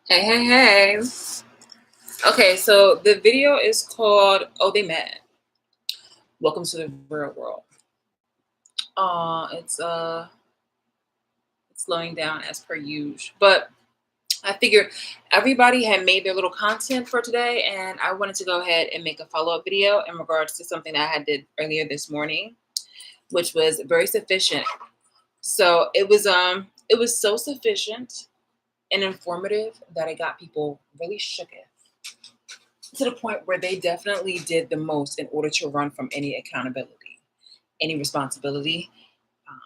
Hey, hey, hey. Okay, so the video is called "Oh They Mad." Welcome to the real world. It's slowing down as per usual, but I figured everybody had made their little content for today, and I wanted to go ahead and make a follow up video in regards to something that I had did earlier this morning, which was very sufficient. So it was so sufficient and informative that it got people really shook to the point where they definitely did the most in order to run from any accountability, any responsibility, um,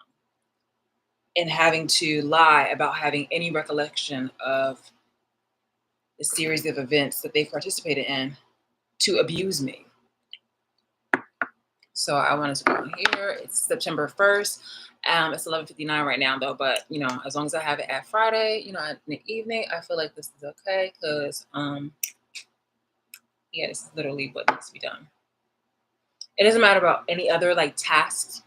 and having to lie about having any recollection of the series of events that they participated in to abuse me. So I wanted to go in here. It's September 1st. It's 11:59 right now, though. But as long as I have it at Friday, in the evening, I feel like this is okay because, yeah, this is literally what needs to be done. It doesn't matter about any other like tasks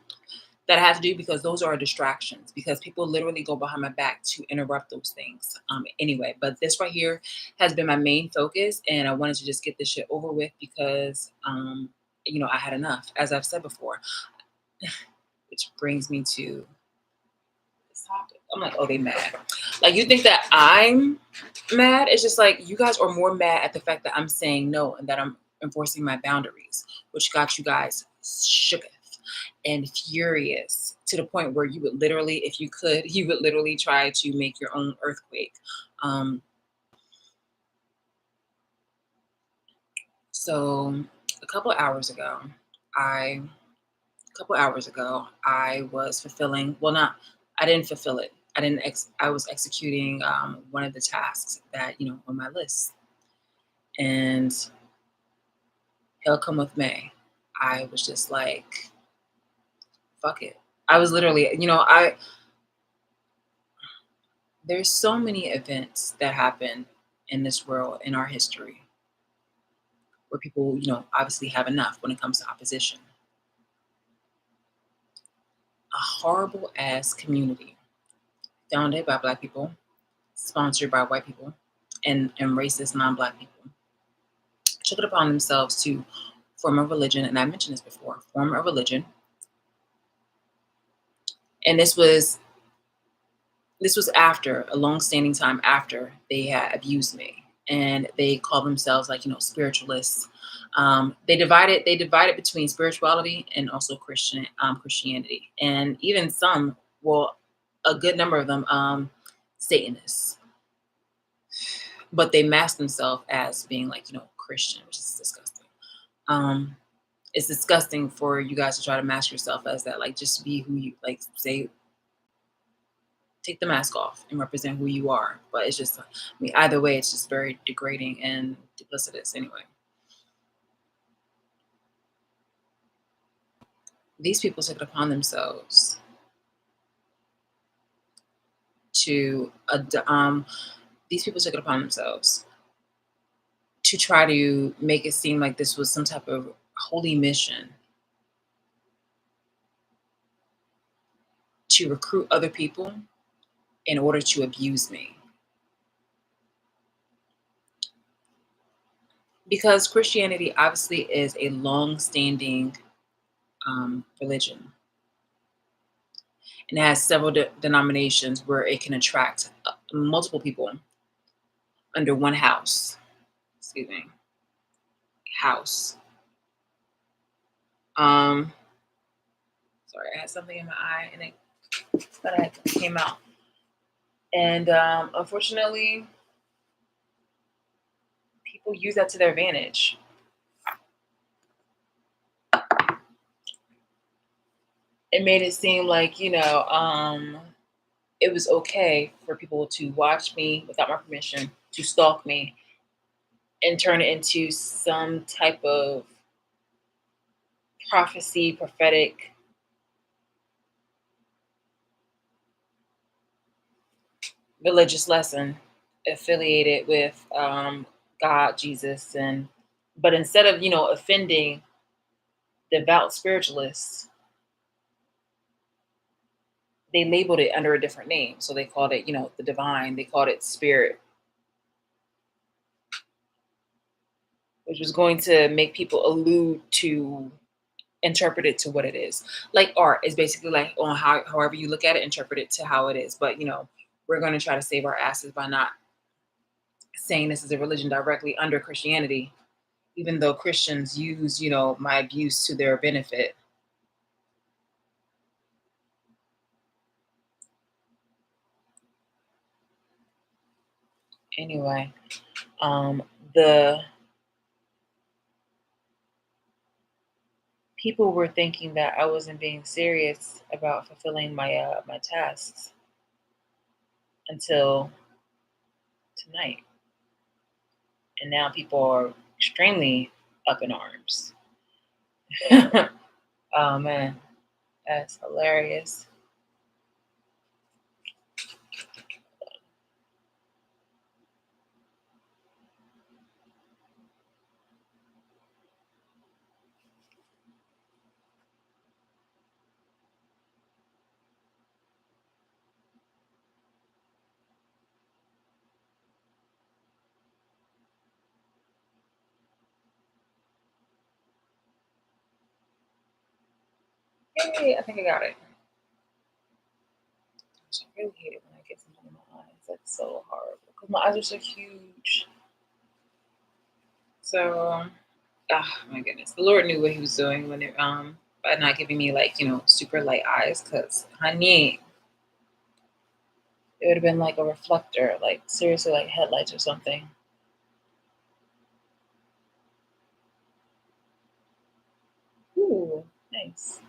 that I have to do because those are distractions because people literally go behind my back to interrupt those things. Anyway, but this right here has been my main focus, and I wanted to just get this shit over with because, I had enough, as I've said before, which brings me to this topic. I'm like, oh, they mad. Like, you think that I'm mad? It's just like you guys are more mad at the fact that I'm saying no and that I'm enforcing my boundaries, which got you guys shook and furious to the point where you would literally, if you could, you would literally try to make your own earthquake. Um, so a couple hours ago, I a couple hours ago, I was fulfilling. Well, not. I didn't fulfill it. I didn't. I was executing one of the tasks that on my list, and hell come with May. I was just like, fuck it. I was literally, I there's so many events that happen in this world in our history where people, obviously have enough when it comes to opposition. A horrible ass community founded by black people, sponsored by white people, and racist non-black people took it upon themselves to form a religion, and I mentioned this before, form a religion. And this was after a long-standing time after they had abused me, and they call themselves like spiritualists. They divided between spirituality and also Christianity, and even some, well, a good number of them, Satanists, but they mask themselves as being like Christian, which is disgusting. Um, it's disgusting for you guys to try to mask yourself as that, like just be who you like. Say take the mask off and represent who you are. But it's just, I mean, either way, it's just very degrading and duplicitous anyway. These people took it upon themselves to, these people took it upon themselves to try to make it seem like this was some type of holy mission to recruit other people in order to abuse me. Because Christianity obviously is a long standing religion, and it has several denominations where it can attract multiple people under one house. Excuse me, house. Um, Sorry, I had something in my eye and it came out. And unfortunately, people use that to their advantage. It made it seem like it was okay for people to watch me without my permission, to stalk me, and turn it into some type of prophecy, prophetic religious lesson affiliated with God, Jesus, and but instead of offending devout spiritualists, they labeled it under a different name. So they called it the divine. They called it spirit. which was going to make people allude to interpret it to what it is. Like art is basically like on however you look at it, interpret it to how it is. But we're going to try to save our asses by not saying this is a religion directly under Christianity, even though Christians use, my abuse to their benefit. Anyway, the people were thinking that I wasn't being serious about fulfilling my tasks until tonight, and now people are extremely up in arms. Oh man, that's hilarious. Yay, I think I got it. I really hate it when I get something in my eyes. That's so horrible because my eyes are so huge. So, my goodness, the Lord knew what He was doing when it by not giving me like super light eyes. Because honey, it would have been like a reflector, like seriously, like headlights or something. Ooh, nice.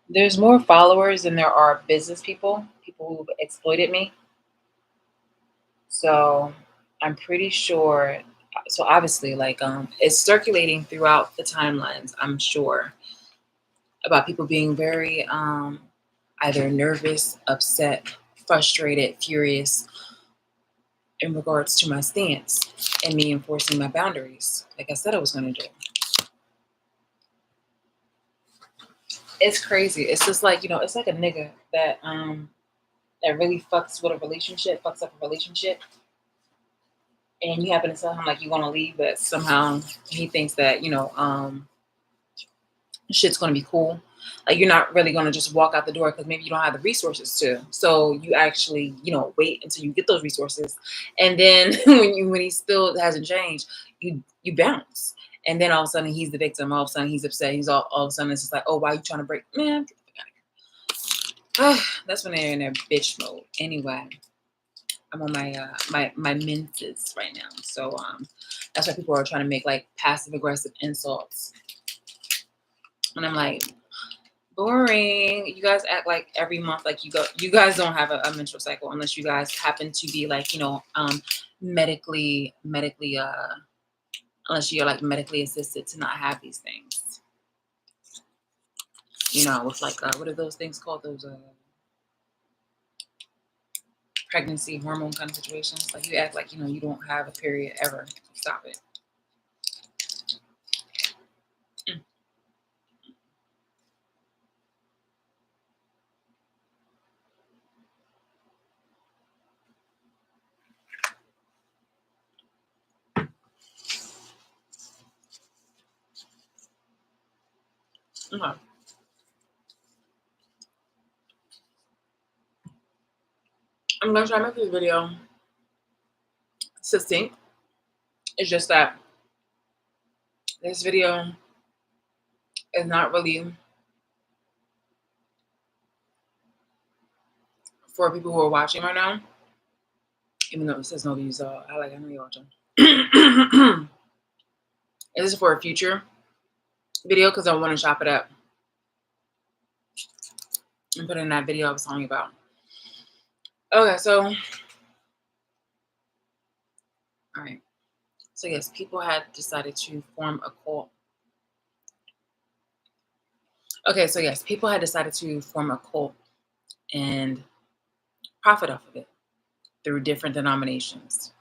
There's more followers than there are business people who've exploited me. So I'm pretty sure. So obviously, like it's circulating throughout the timelines. I'm sure about people being very either nervous, upset, frustrated, furious in regards to my stance and me enforcing my boundaries, like I said I was going to do. It's crazy. It's just like it's like a nigga that really fucks up a relationship, and you happen to tell him like you want to leave, but somehow he thinks that shit's going to be cool. Like you're not really going to just walk out the door because maybe you don't have the resources to. So you actually wait until you get those resources, and then when he still hasn't changed, you bounce. And then all of a sudden he's the victim. All of a sudden he's upset. He's all of a sudden it's just like, oh, why are you trying to break? Man, get the fuck out of here. That's when they're in their bitch mode. Anyway, I'm on my menses right now. So that's why people are trying to make like passive aggressive insults. And I'm like, boring. You guys act like every month like you guys don't have a menstrual cycle unless you guys happen to be like, medically unless you're like medically assisted to not have these things. With like what are those things called? Those pregnancy hormone kind of situations. Like you act like you don't have a period ever. Stop it. Mm. Okay. I'm gonna try to make this video succinct. It's just that this video is not really for people who are watching right now, even though it says no views. I know you're watching. This is for a future video because I want to chop it up and put in that video I was telling you about. Okay, so all right. So yes, people had decided to form a cult. Okay, so yes, people had decided to form a cult and profit off of it through different denominations.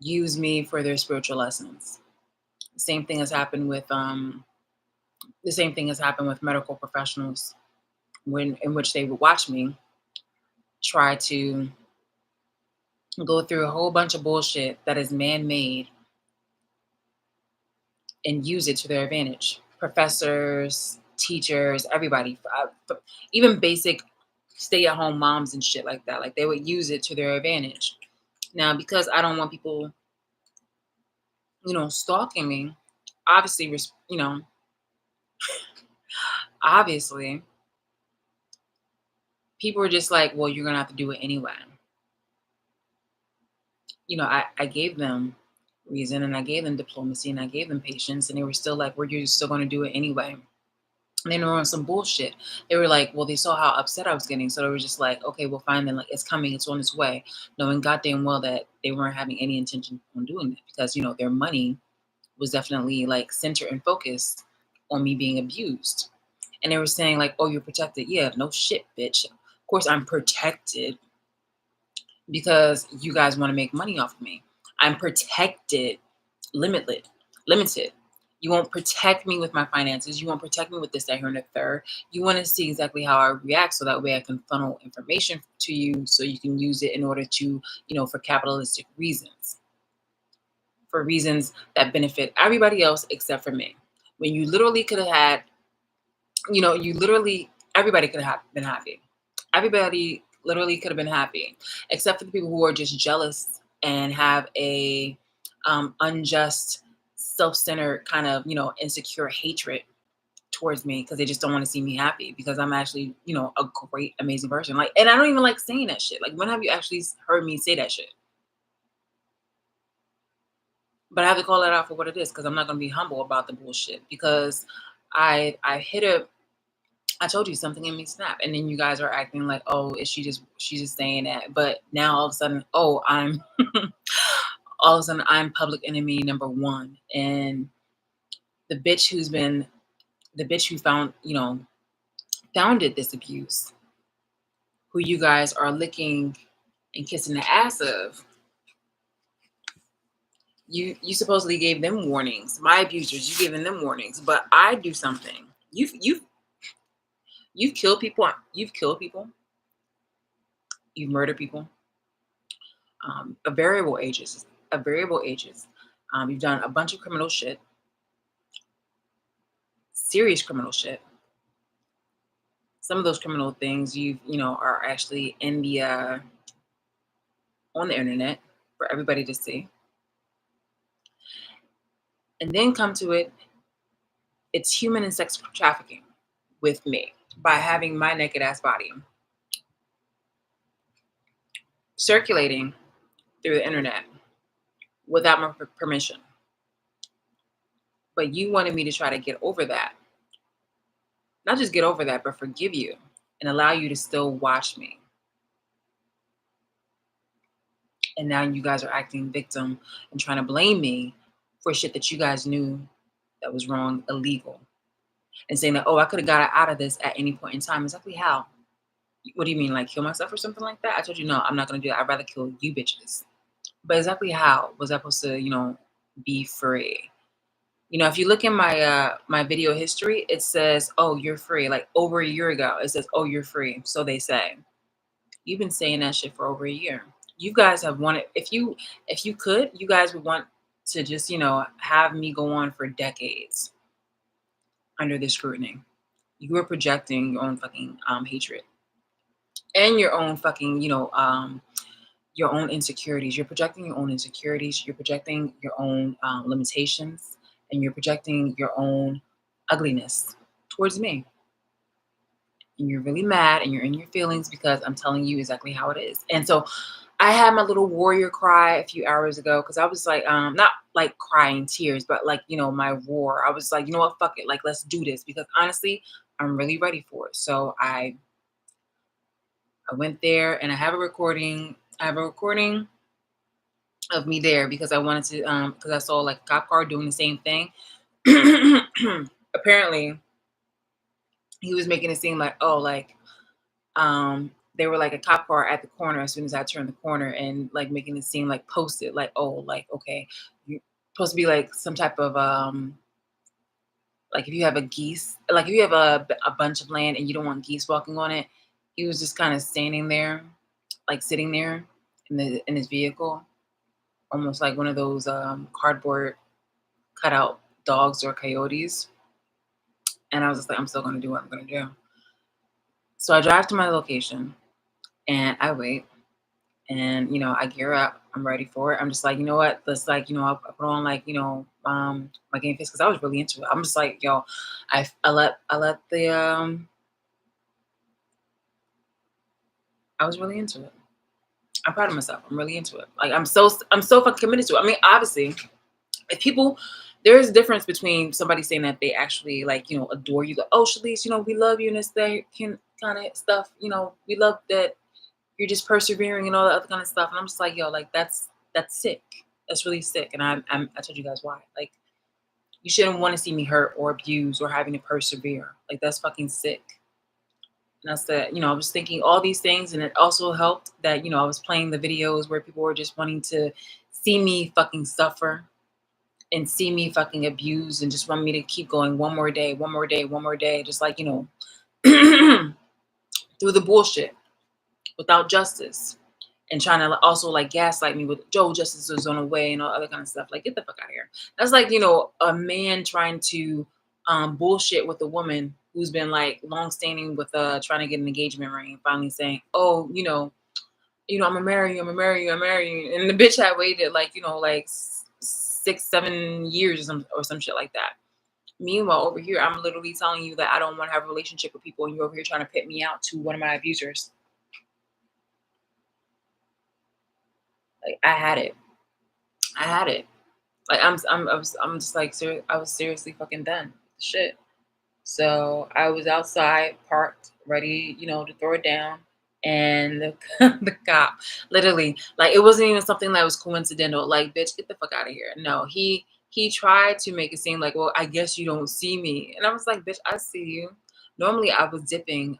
use me for their spiritual lessons. The same thing has happened with medical professionals when in which they would watch me try to go through a whole bunch of bullshit that is man-made and use it to their advantage. Professors, teachers, everybody, even basic stay-at-home moms and shit like that. Like they would use it to their advantage. Now, because I don't want people, stalking me, obviously, obviously, people were just like, well, you're gonna have to do it anyway. I gave them reason and I gave them diplomacy and I gave them patience, and they were still like, well, you're still gonna do it anyway. And they were on some bullshit. They were like, well, they saw how upset I was getting. So they were just like, okay, well, fine then. Like, it's coming, it's on its way. Knowing goddamn well that they weren't having any intention on doing it because, their money was definitely like centered and focused on me being abused. And they were saying, like, oh, you're protected. Yeah, no shit, bitch. Of course, I'm protected because you guys want to make money off of me. I'm protected, limited. You won't protect me with my finances. You won't protect me with this, that, here, and the third. You want to see exactly how I react so that way I can funnel information to you so you can use it in order to, for capitalistic reasons, for reasons that benefit everybody else except for me. When you literally could have had, everybody could have been happy. Everybody literally could have been happy, except for the people who are just jealous and have a unjust, self-centered kind of, insecure hatred towards me because they just don't want to see me happy because I'm actually, a great, amazing person. Like, and I don't even like saying that shit. Like, when have you actually heard me say that shit? But I have to call that out for what it is because I'm not going to be humble about the bullshit because I hit a I told you something in me snap, and then you guys are acting like, oh, is she's just saying that? But now all of a sudden, oh, I'm all of a sudden I'm public enemy number one, and the bitch who founded this abuse, who you guys are licking and kissing the ass of, you supposedly gave them warnings. My abusers, you giving them warnings, but I do something. You've killed people. You've killed people. You've murdered people. Of variable ages. Of variable ages. You've done a bunch of criminal shit, serious criminal shit. Some of those criminal things are actually in the on the internet for everybody to see. And then come to it, it's human and sex trafficking with me by having my naked ass body circulating through the internet without my permission. But you wanted me to try to get over that. Not just get over that, but forgive you and allow you to still watch me. And now you guys are acting victim and trying to blame me for shit that you guys knew that was wrong, illegal. And saying that, oh, I could have got out of this at any point in time. Exactly how? What do you mean, like kill myself or something like that? I told you, no, I'm not going to do that. I'd rather kill you bitches. But exactly how was I supposed to, be free? If you look in my video history, it says, oh, you're free. Like over a year ago, it says, oh, you're free. So they say. You've been saying that shit for over a year. You guys have wanted, if you could, you guys would want to just, have me go on for decades under this scrutiny. You are projecting your own fucking hatred and your own fucking, your own insecurities. You're projecting your own insecurities. You're projecting your own limitations, and you're projecting your own ugliness towards me. And you're really mad and you're in your feelings because I'm telling you exactly how it is. And so I had my little warrior cry a few hours ago because I was like, not like crying tears, but like, my roar. I was like, you know what, fuck it. Like, let's do this because honestly, I'm really ready for it. So I went there and I have a recording. I have a recording of me there because I wanted to, because I saw like a cop car doing the same thing. Apparently, he was making it seem like, oh, like, they were like a cop car at the corner as soon as I turned the corner, and like making it seem like posted, like, oh, like, okay, you're supposed to be like some type of like if you have a geese, like if you have a bunch of land and you don't want geese walking on it, he was just kind of standing there, like sitting there in his vehicle, almost like one of those cardboard cutout dogs or coyotes. And I was just like, I'm still gonna do what I'm gonna do. So I drive to my location and I wait, and I gear up. I'm ready for it. I'm just like, you know what? Let's like, I put on like, my game face because I was really into it. I'm just like, yo, I let the I was really into it. I'm proud of myself. I'm really into it. Like I'm so fucking committed to it. I mean, obviously, if people, there's a difference between somebody saying that they actually like, adore you, like, oh, Shalice, we love you and this thing can kind of stuff, we love that you're just persevering and all that other kind of stuff. And I'm just like, yo, like that's sick. That's really sick. And I told you guys why. Like, you shouldn't want to see me hurt or abused or having to persevere. Like, that's fucking sick. And I said, I was thinking all these things, and it also helped that, I was playing the videos where people were just wanting to see me fucking suffer and see me fucking abused and just want me to keep going one more day, one more day, one more day, just like, through the bullshit without justice, and trying to also like gaslight me with Joe, justice is on the way and all other kind of stuff. Like, get the fuck out of here. That's like, a man trying to bullshit with a woman who's been like long standing with trying to get an engagement ring, and finally saying, oh, I'm gonna marry you, I'm gonna marry you, I'm marry you. And the bitch had waited like, like 6-7 years or some shit like that. Meanwhile, over here, I'm literally telling you that I don't want to have a relationship with people, and you're over here trying to pit me out to one of my abusers. Like, I had it. I had it. Like, I'm just like, I was seriously fucking done. Shit. So I was outside, parked, ready, to throw it down. And the cop, literally, like, it wasn't even something that was coincidental. Like, bitch, get the fuck out of here. No, he tried to make it seem like, well, I guess you don't see me. And I was like, bitch, I see you. Normally I was dipping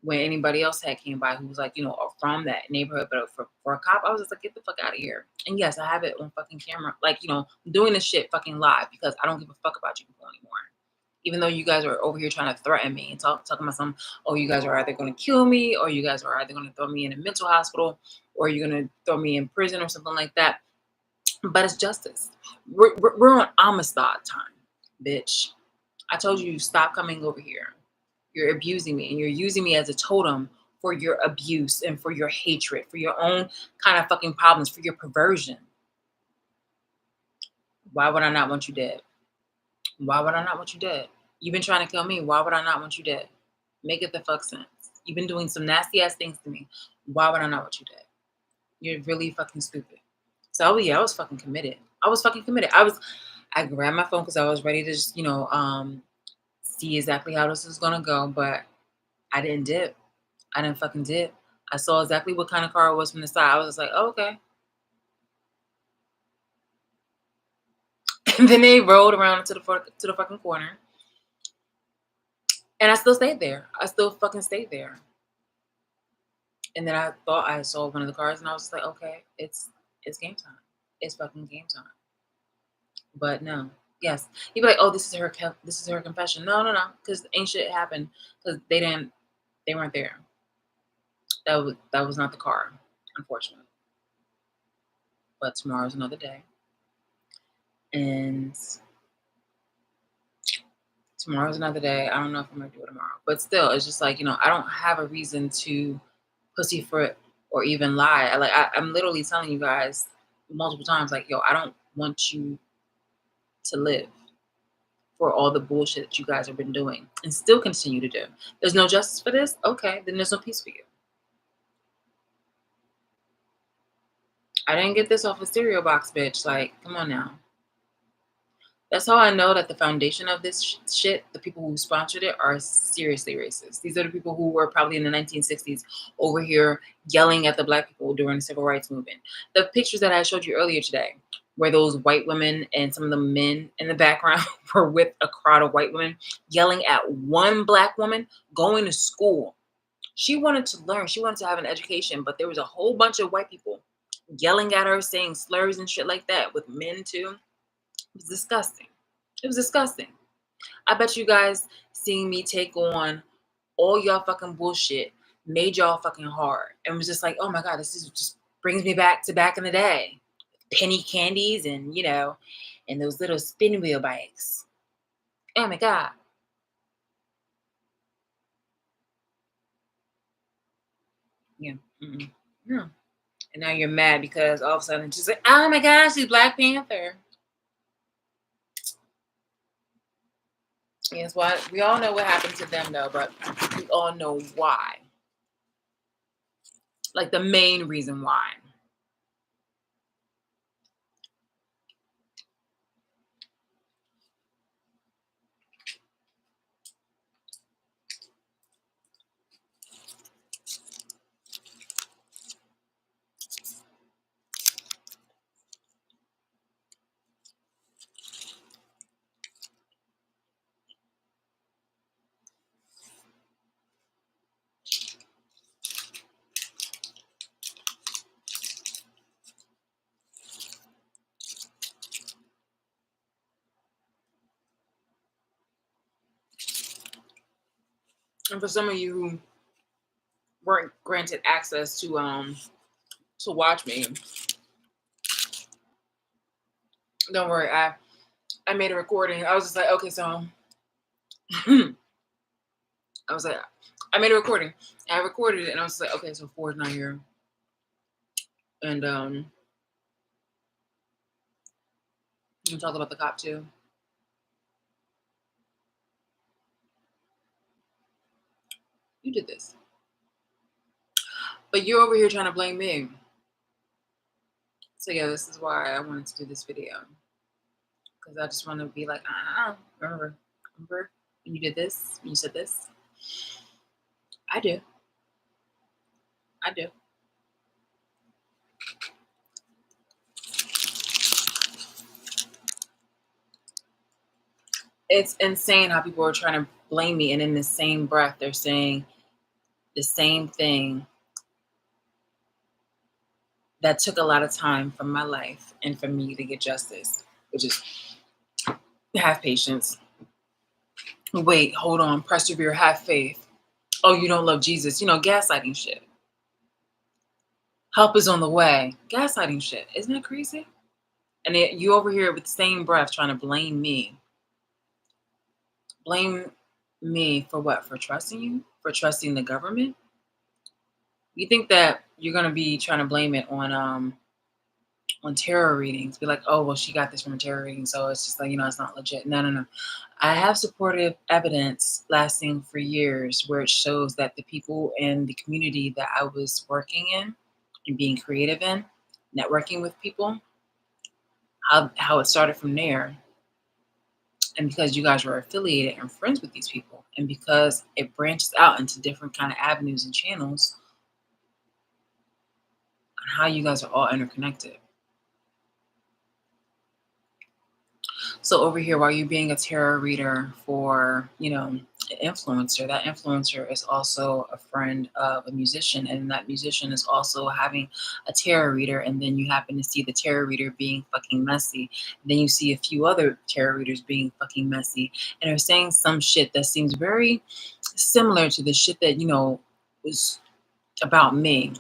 when anybody else had came by who was like, from that neighborhood. But for a cop, I was just like, get the fuck out of here. And yes, I have it on fucking camera. Like, doing this shit fucking live because I don't give a fuck about you people anymore. Even though you guys are over here trying to threaten me and talking about some, oh, you guys are either going to kill me, or you guys are either going to throw me in a mental hospital, or you're going to throw me in prison or something like that. But it's justice. We're on Amistad time, bitch. I told you, stop coming over here. You're abusing me, and you're using me as a totem for your abuse and for your hatred, for your own kind of fucking problems, for your perversion. Why would I not want you dead? Why would I not want you dead? You've been trying to kill me. Why would I not want you dead? Make it the fuck sense. You've been doing some nasty ass things to me. Why would I not want you dead? You're really fucking stupid. So yeah, I was fucking committed. I grabbed my phone because I was ready to just, see exactly how this was gonna go, but I didn't dip. I didn't fucking dip. I saw exactly what kind of car it was from the side. I was just like, oh, okay. And then they rolled around to the fucking corner. And I still stayed there. I still fucking stayed there. And then I thought I saw one of the cars, and I was just like, okay, it's game time. It's fucking game time. But no. Yes. He'd be like, oh, this is her confession. No, because ain't shit happened because they weren't there. That was not the car, unfortunately. But tomorrow's another day. And tomorrow's another day. I don't know if I'm gonna do it tomorrow. But still, it's just like, I don't have a reason to pussyfoot or even lie. I'm literally telling you guys multiple times, like, yo, I don't want you to live for all the bullshit that you guys have been doing and still continue to do. There's no justice for this? Okay, then there's no peace for you. I didn't get this off a cereal box, bitch. Like, come on now. That's how I know that the foundation of this shit, the people who sponsored it, are seriously racist. These are the people who were probably in the 1960s over here yelling at the black people during the civil rights movement. The pictures that I showed you earlier today, where those white women and some of the men in the background were with a crowd of white women yelling at one black woman going to school. She wanted to learn. She wanted to have an education, but there was a whole bunch of white people yelling at her, saying slurs and shit like that with men too. It was disgusting. It was disgusting. I bet you guys seeing me take on all y'all fucking bullshit made y'all fucking hard and was just like, oh my God, this is just brings me back to back in the day. Penny candies and, and those little spin wheel bikes. Oh my God. Yeah. Mm-mm. Yeah. And now you're mad because all of a sudden it's just like, oh my gosh, she's Black Panther. Yes, what we all know what happened to them though, but we all know why. Like the main reason why. And for some of you who weren't granted access to watch me, don't worry. I made a recording. I was just like, okay, so I was like, I made a recording. I recorded it, and I was like, okay, so Ford's not here, and you talk about the cop too. You did this, but you're over here trying to blame me. So yeah, this is why I wanted to do this video because I just want to be like, remember when you did this, when you said this. I do. I do. It's insane how people are trying to blame me, and in the same breath, they're saying the same thing that took a lot of time from my life and for me to get justice, which is have patience. Wait, hold on, persevere, have faith. Oh, you don't love Jesus. Gaslighting shit. Help is on the way. Gaslighting shit. Isn't that crazy? And you over here with the same breath trying to blame me. Blame me for what? For trusting you? For trusting the government? You think that you're gonna be trying to blame it on tarot readings? Be like, oh well, she got this from a tarot reading, so it's just like it's not legit. No, no, no. I have supportive evidence lasting for years where it shows that the people in the community that I was working in and being creative in, networking with people, how it started from there. And because you guys were affiliated and friends with these people, and because it branches out into different kind of avenues and channels, on how you guys are all interconnected. So over here, while you're being a tarot reader for, an influencer, that influencer is also a friend of a musician, and that musician is also having a tarot reader, and then you happen to see the tarot reader being fucking messy. Then you see a few other tarot readers being fucking messy, and are saying some shit that seems very similar to the shit that, was about me.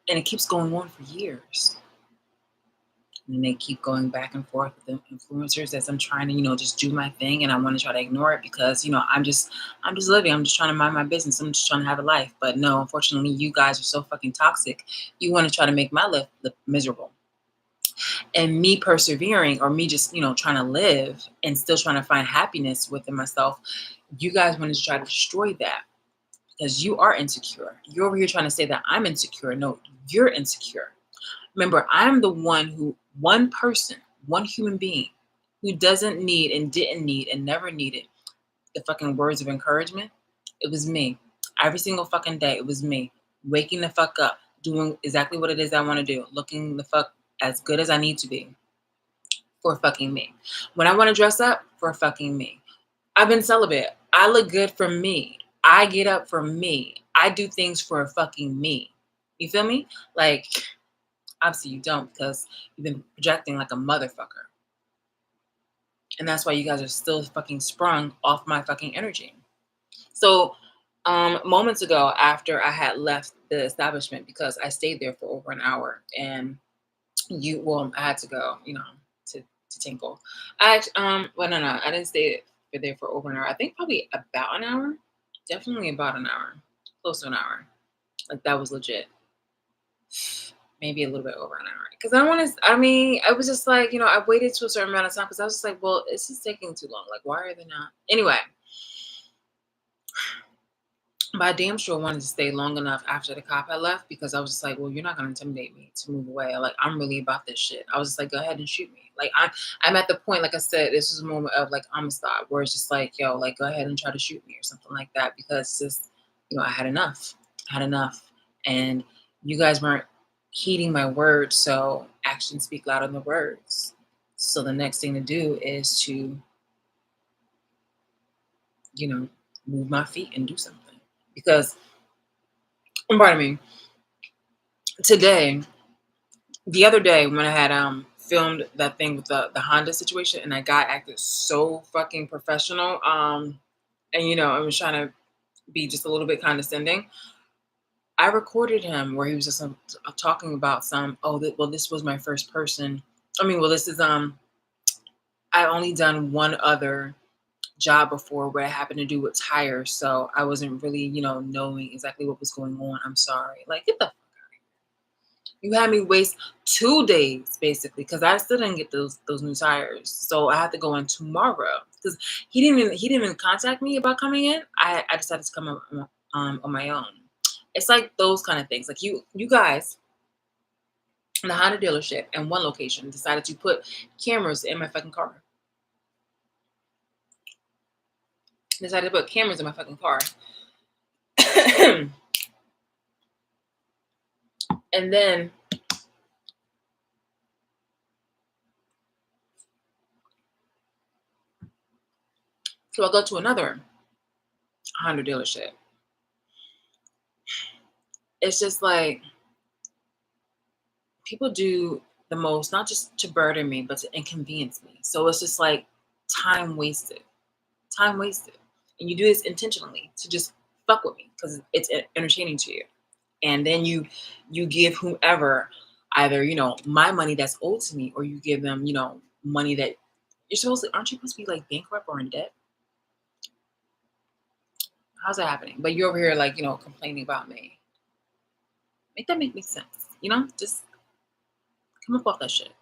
And it keeps going on for years. And they keep going back and forth with the influencers as I'm trying to, just do my thing, and I want to try to ignore it because, I'm just living. I'm just trying to mind my business. I'm just trying to have a life. But no, unfortunately, you guys are so fucking toxic. You want to try to make my life look miserable. And me persevering, or me just, trying to live and still trying to find happiness within myself, you guys want to try to destroy that because you are insecure. You're over here trying to say that I'm insecure. No, you're insecure. Remember, I'm the one person, one human being who doesn't need and didn't need and never needed the fucking words of encouragement. It was me. Every single fucking day, it was me. Waking the fuck up, doing exactly what it is I want to do, looking the fuck as good as I need to be for fucking me. When I want to dress up, for fucking me. I've been celibate. I look good for me. I get up for me. I do things for fucking me. You feel me? Like, obviously you don't because you've been projecting like a motherfucker. And that's why you guys are still fucking sprung off my fucking energy. So, moments ago, after I had left the establishment because I stayed there for over an hour, and well, I had to go, to tinkle. Well, no, I didn't stay for there for over an hour. I think probably about an hour, definitely about an hour, close to an hour. Like that was legit. Maybe a little bit over an hour. Because I want to, I mean, I was just like, I waited to a certain amount of time because I was just like, well, this is taking too long. Like, why are they not? Anyway, but I damn sure wanted to stay long enough after the cop had left because I was just like, well, you're not gonna intimidate me to move away. Like I'm really about this shit. I was just like, go ahead and shoot me. Like I'm at the point, like I said, this was a moment of like Amistad, where it's just like, yo, like go ahead and try to shoot me or something like that because it's just, I had enough. I had enough. And you guys weren't heeding my words, so actions speak louder than the words. So the next thing to do is to, move my feet and do something. Because pardon me, today, the other day when I had filmed that thing with the Honda situation and that guy acted so fucking professional, and I was trying to be just a little bit condescending. I recorded him where he was just talking about well, this was my first person. I mean, well, this is I only done one other job before where I happened to do with tires, so I wasn't really, knowing exactly what was going on. I'm sorry. Like, get the you had me waste 2 days basically because I still didn't get those new tires. So I had to go in tomorrow because he didn't even contact me about coming in. I decided to come on my own. It's like those kind of things. Like you guys in the Honda dealership in one location decided to put cameras in my fucking car. Decided to put cameras in my fucking car. And then so I go to another Honda dealership. It's just like people do the most, not just to burden me, but to inconvenience me. So it's just like time wasted, time wasted. And you do this intentionally to just fuck with me because it's entertaining to you. And then you give whomever either, my money that's owed to me, or you give them, money that aren't you supposed to be like bankrupt or in debt? How's that happening? But you're over here like, complaining about me. Make that make sense. Just come up off that shit.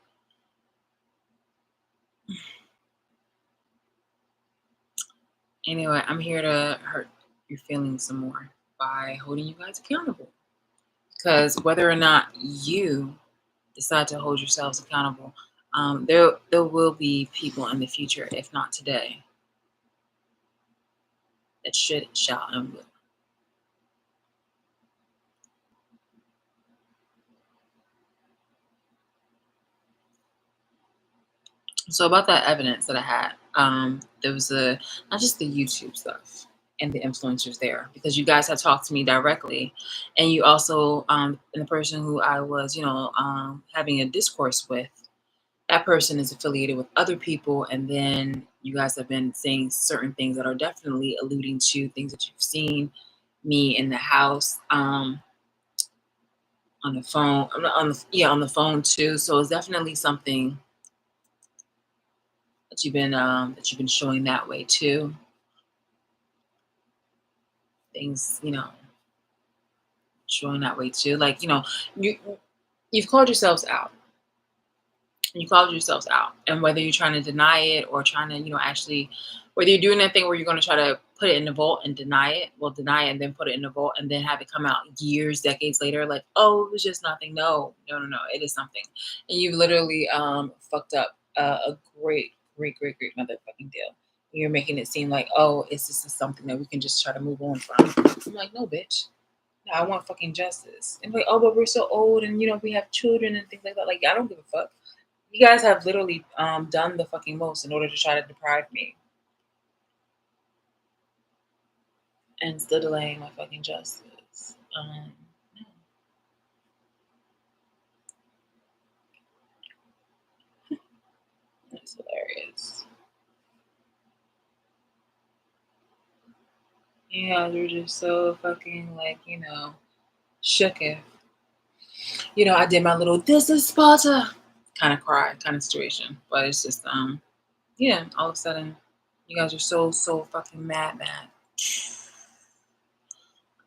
Anyway, I'm here to hurt your feelings some more by holding you guys accountable. Because whether or not you decide to hold yourselves accountable, there will be people in the future, if not today, that should, shall, and will. So about that evidence that I had, there was not just the YouTube stuff and the influencers there, because you guys had talked to me directly, and you also, and the person who I was, having a discourse with, that person is affiliated with other people, and then you guys have been saying certain things that are definitely alluding to things that you've seen me in the house, on the phone, on the phone too. So it's definitely something that you've been showing that way too. Things, showing that way too. Like, you you've called yourselves out. You called yourselves out. And whether you're trying to deny it or trying to, actually, whether you're doing that thing where you're going to try to put it in the vault and deny it, well, deny it and then put it in the vault and then have it come out years, decades later, like, oh, it was just nothing. No, no, no, no. It is something. And you've literally fucked up a great, great, great, great motherfucking deal. You're making it seem like, oh, it's just something that we can just try to move on from. I'm like, no, bitch. No, I want fucking justice. And like, oh, but we're so old and, we have children and things like that. Like, I don't give a fuck. You guys have literally done the fucking most in order to try to deprive me and still delaying my fucking justice. No, that's hilarious. Yeah, they're just so fucking like, shook if. I did my little "this is Sparta" kind of cry kind of situation. But it's just yeah, all of a sudden you guys are so fucking mad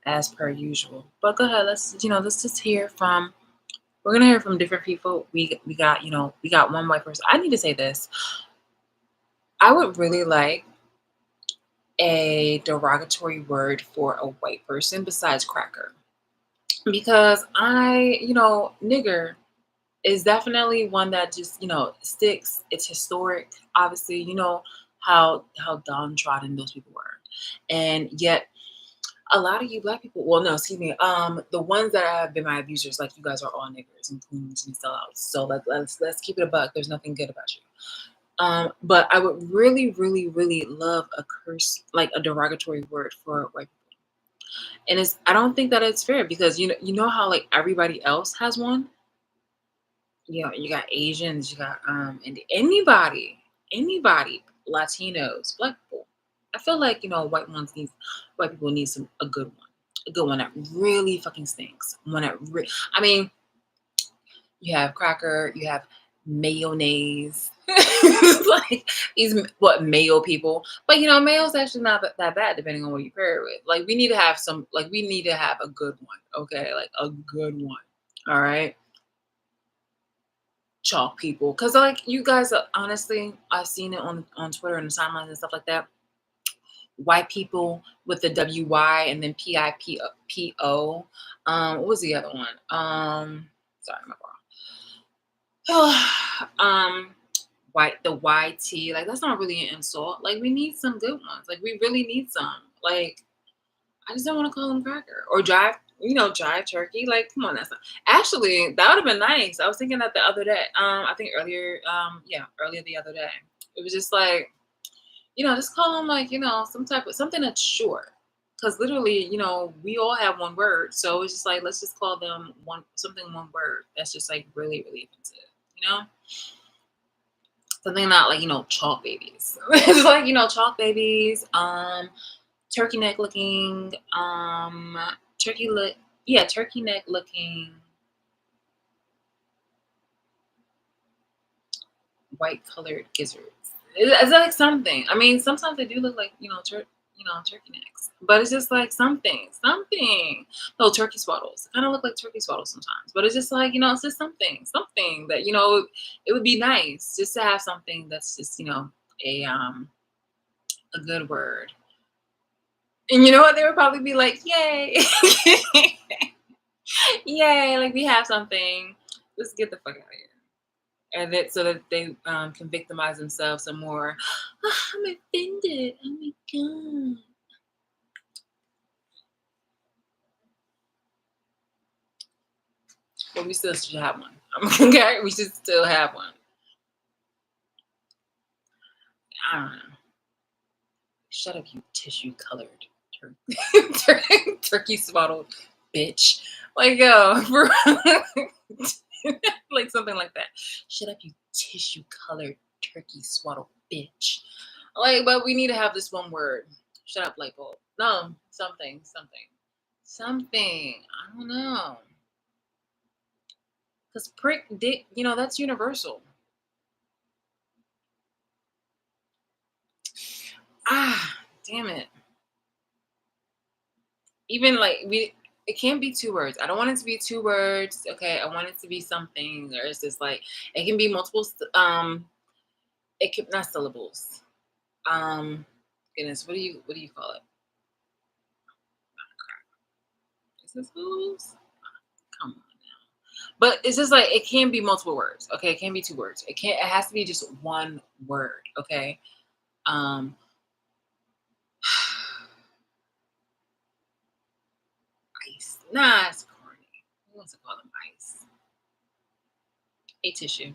as per usual. But go ahead, let's just hear from we're gonna hear from different people. We got, we got one white person. I need to say this. I would really like a derogatory word for a white person besides cracker. Because nigger is definitely one that just, sticks. It's historic. Obviously, how downtrodden those people were. And yet a lot of you black people, well, no, excuse me, the ones that have been my abusers, like you guys are all niggers and coons and sellouts. So let's keep it a buck. There's nothing good about you. But I would really, really, really love a curse, like a derogatory word for white people. And I don't think that it's fair because you know how like everybody else has one. You got Asians, you got and anybody, Latinos, black people. I feel like white people need a good one. A good one that really fucking stinks. One that I mean, you have cracker, you have mayonnaise. Like these what mayo people. But mayo's actually not that bad depending on what you pair it with. Like we need to have a good one, okay? Like a good one. All right. Chalk people, because like you guys, honestly, I've seen it on Twitter and the timelines and stuff like that. White people with the WY and then PIPO. What was the other one? Sorry, my bro. White the YT. Like that's not really an insult. Like we need some good ones. Like we really need some. Like I just don't want to call them cracker or jive turkey. Like, come on, that's not actually that would have been nice. I was thinking that the other day. I think earlier, yeah, earlier the other day. It was just like, just call them like, some type of something that's short. Because literally, we all have one word. So it's just like let's just call them one word that's just like really, really offensive, you know? Something not like, chalk babies. It's like, chalk babies, turkey neck looking, turkey neck looking white colored gizzards. It's like something. I mean, sometimes they do look like turkey necks, but it's just like something. No, turkey swaddles. Kind of look like turkey swaddles sometimes, but it's just like it's just something that it would be nice just to have something that's just a good word. And you know what? They would probably be like, "Yay, yay! Like we have something. Let's get the fuck out of here." And that so that they can victimize themselves some more. "Ah, I'm offended. Oh my god. But we still should have one. Okay, we should still have one. I don't know. Shut up, you tissue colored turkey swaddled bitch. Like yo, like something like that. Shut up, you tissue colored turkey swaddled bitch. Like, but we need to have this one word. Shut up, light bulb. No, something. I don't know. Cause prick, dick, that's universal. Ah, damn it. Even like it can't be two words. I don't want it to be two words. Okay, I want it to be something, or it's just like it can be multiple. It can not syllables. Um, Goodness, what do you call it? Is this syllables? Come on now. But it's just like it can be multiple words. Okay, it can't be two words. It can't. It has to be just one word. Okay. Um, ice. Nah, it's corny. Who wants to call them ice? Hey, tissue.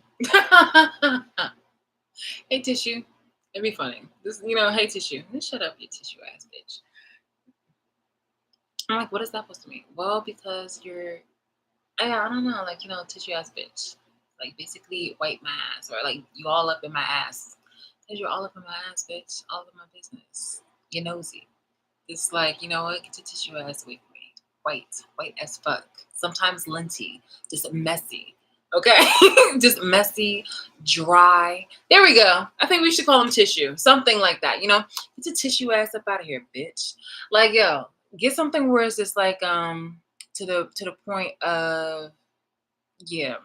Hey, tissue. It'd be funny. This, hey, tissue. Shut up, you tissue ass bitch. I'm like, what is that supposed to mean? Well, because you're, I don't know, like, tissue ass bitch. Like, basically, wipe my ass, or like, you all up in my ass. Because you're all up in my ass, bitch. All of my business. You nosy. It's like, you know what? Get your tissue ass away from me. White as fuck. Sometimes linty, just messy. Okay, just messy, dry. There we go. I think we should call them tissue, something like that. Get your tissue ass up out of here, bitch. Like, yo, get something where it's just like to the point of, yeah,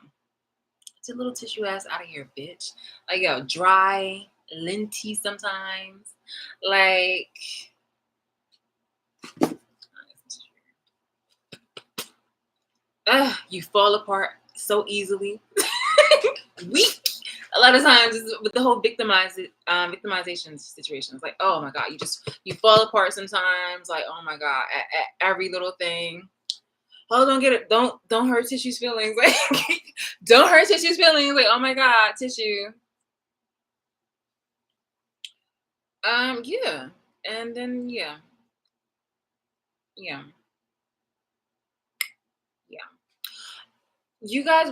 get your little tissue ass out of here, bitch. Like, yo, dry, linty sometimes, like. You fall apart so easily. Weak. A lot of times with the whole victimization situations, like, oh my god, you fall apart sometimes, like, oh my god, at every little thing. Oh, don't get it, don't hurt tissue's feelings, like, don't hurt tissue's feelings, like, oh my god, tissue. Yeah, and then yeah, yeah. You guys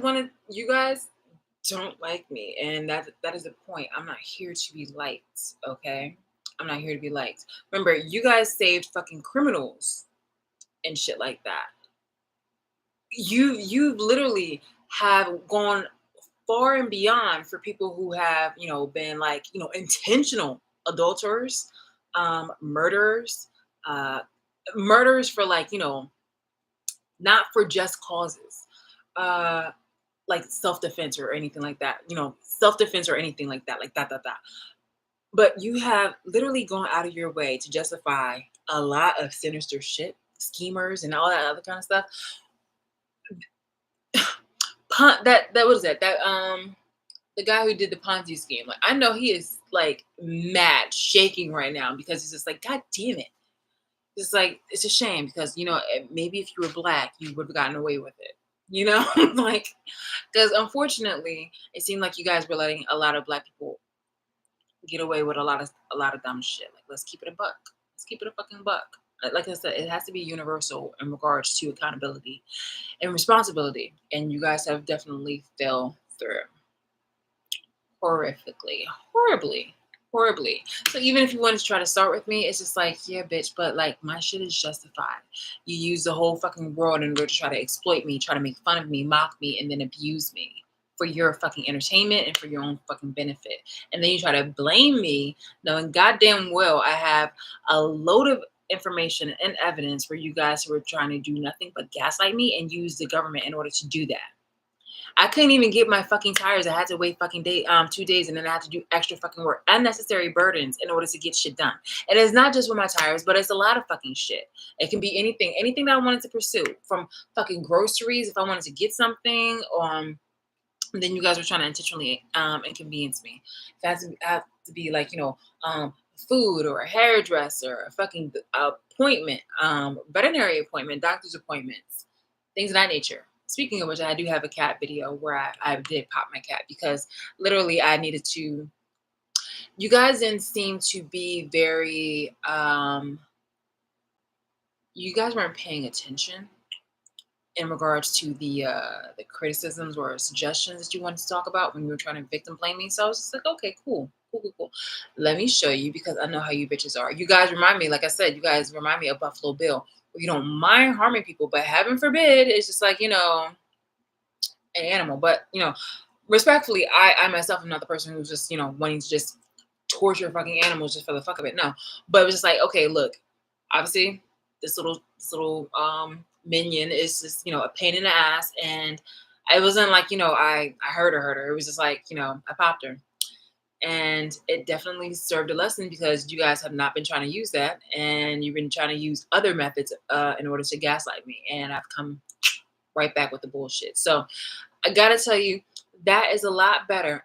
don't like me, and that is the point. I'm not here to be liked, okay? I'm not here to be liked. Remember, you guys saved fucking criminals and shit like that. You literally have gone far and beyond for people who have, been like, intentional adulterers, murderers, uh murders for, like, not for just causes. Uh like self-defense or anything like that, self-defense or anything like that. But you have literally gone out of your way to justify a lot of sinister shit, schemers and all that other kind of stuff. That what is that? The guy who did the Ponzi scheme. Like, I know he is like mad, shaking right now because he's just like, God damn it. It's like, it's a shame because, maybe if you were black, you would have gotten away with it. Like, because unfortunately, it seemed like you guys were letting a lot of black people get away with a lot of dumb shit. Like, let's keep it a buck. Let's keep it a fucking buck. Like I said, it has to be universal in regards to accountability and responsibility. And you guys have definitely fell through horrifically, horribly, horribly. So even if you want to try to start with me, it's just like, yeah, bitch, but like, my shit is justified. You use the whole fucking world in order to try to exploit me, try to make fun of me, mock me, and then abuse me for your fucking entertainment and for your own fucking benefit. And then you try to blame me, knowing goddamn well I have a load of information and evidence where you guys were trying to do nothing but gaslight me and use the government in order to do that. I couldn't even get my fucking tires. I had to wait fucking 2 days, and then I had to do extra fucking work, unnecessary burdens in order to get shit done. And it's not just with my tires, but it's a lot of fucking shit. It can be anything that I wanted to pursue, from fucking groceries if I wanted to get something, then you guys were trying to intentionally inconvenience me. If it has to be like, food or a hairdresser, a fucking appointment, veterinary appointment, doctor's appointments, things of that nature. Speaking of which, I do have a cat video where I did pop my cat because literally I needed to. You guys didn't seem to be very. You guys weren't paying attention in regards to the criticisms or suggestions that you wanted to talk about when you were trying to victim blame me. So I was just like, okay, cool. Let me show you because I know how you bitches are. You guys remind me, like I said, you guys remind me of Buffalo Bill, where you don't mind harming people, but heaven forbid, it's just like, an animal. But, respectfully, I myself am not the person who's just, wanting to just torture fucking animals just for the fuck of it. No. But it was just like, okay, look, obviously this little minion is just, a pain in the ass. And it wasn't like, I hurt her. It was just like, I popped her. And it definitely served a lesson because you guys have not been trying to use that, and you've been trying to use other methods in order to gaslight me, and I've come right back with the bullshit. So I gotta tell you, that is a lot better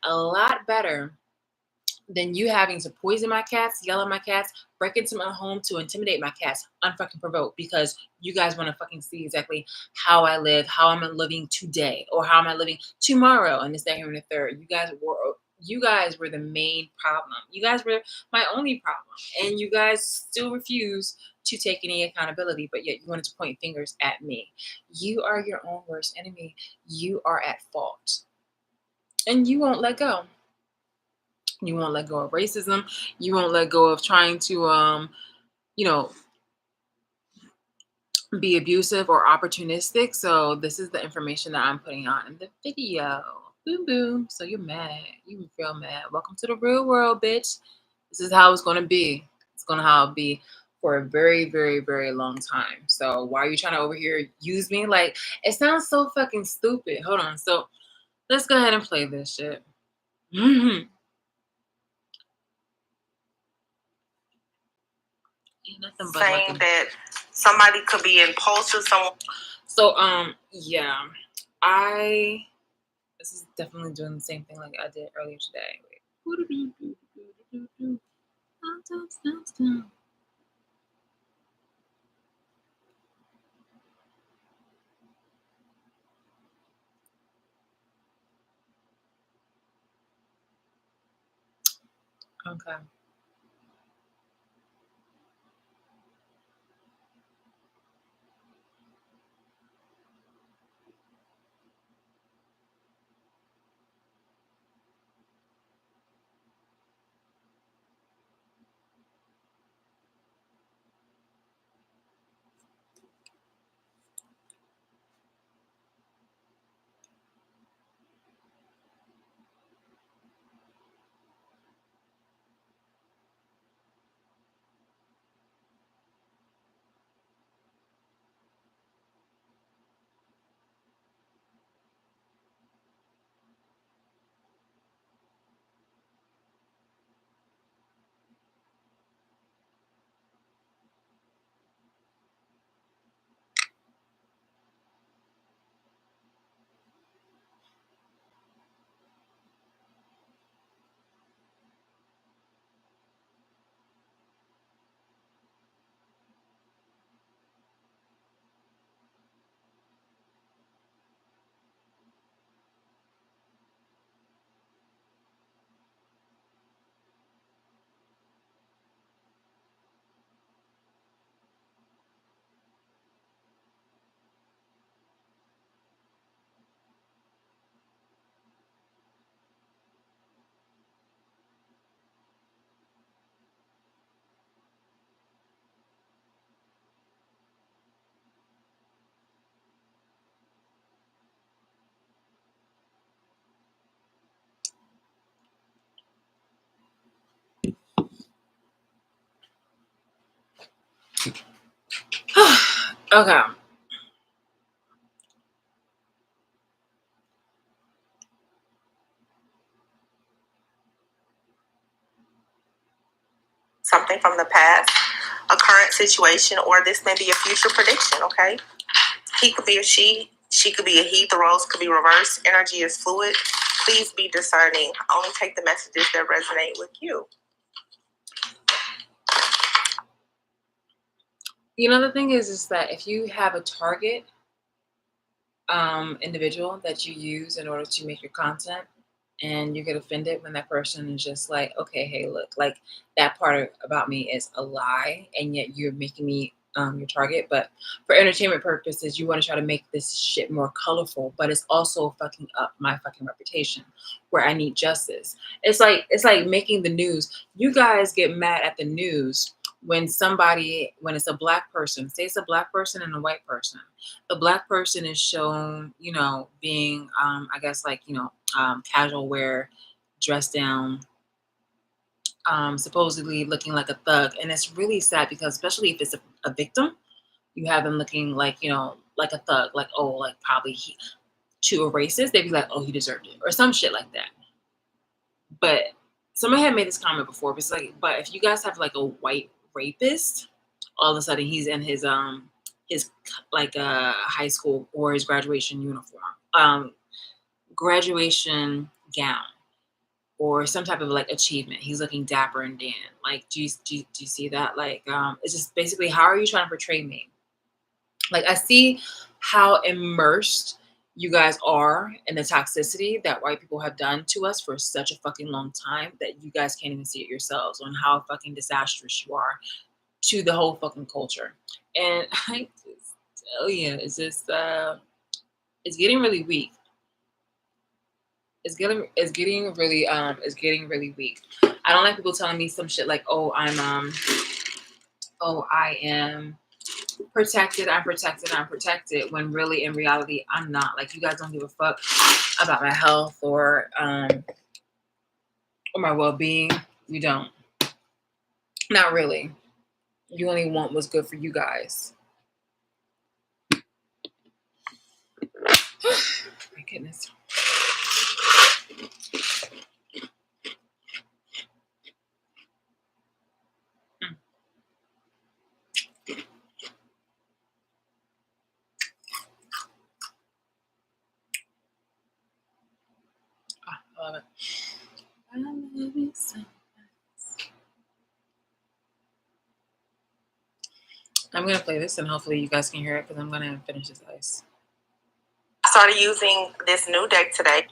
than you having to poison my cats, yell at my cats, break into my home to intimidate my cats, unfucking provoked, because you guys want to fucking see exactly how I live, how I'm living today, or how am I living tomorrow, and this, that, here, and the third. You guys were the main problem. You guys were my only problem. And you guys still refuse to take any accountability, but yet you wanted to point fingers at me. You are your own worst enemy. You are at fault. And you won't let go. You won't let go of racism. You won't let go of trying to you know, be abusive or opportunistic. So this is the information that I'm putting on in the video. Boom boom. So you're mad. You feel mad. Welcome to the real world, bitch. This is how it's gonna be. It's gonna how it be for a very, very, very long time. So why are you trying to over here use me? Like it sounds so fucking stupid. Hold on. So let's go ahead and play this shit. Ain't nothing but saying like that somebody could be impulsive. Someone. So yeah, this is definitely doing the same thing like I did earlier today. Okay. Okay. Something from the past, a current situation, or this may be a future prediction, okay? He could be a she could be a he, the roles could be reversed. Energy is fluid. Please be discerning. Only take the messages that resonate with you. You know, the thing is that if you have a target individual that you use in order to make your content, and you get offended when that person is just like, okay, hey, look, like that about me is a lie, and yet you're making me your target. But for entertainment purposes, you want to try to make this shit more colorful, but it's also fucking up my fucking reputation where I need justice. It's like making the news. You guys get mad at the news when it's a black person, say it's a black person and a white person. The black person is shown, being I guess like, casual wear, dressed down, supposedly looking like a thug. And it's really sad because especially if it's a victim, you have them looking like, like a thug, like, oh, like probably to a racist, they'd be like, oh, he deserved it or some shit like that. But someone had made this comment before, but it's like, but if you guys have like a white rapist, all of a sudden he's in his like high school or his graduation uniform, graduation gown, or some type of like achievement. He's looking dapper and Dan. Like, do you see that? Like, it's just basically, how are you trying to portray me? Like, I see how immersed you guys are and the toxicity that white people have done to us for such a fucking long time that you guys can't even see it yourselves on how fucking disastrous you are to the whole fucking culture. And I just tell you, it's getting really weak. It's getting really weak. I don't like people telling me some shit like, I am protected, I'm protected, when really in reality I'm not. Like, you guys don't give a fuck about my health or my well-being. You don't. Not really. You only want what's good for you guys. My goodness. I love it. I love it so much. I'm gonna play this and hopefully you guys can hear it because I'm gonna finish this ice. I started using this new deck today.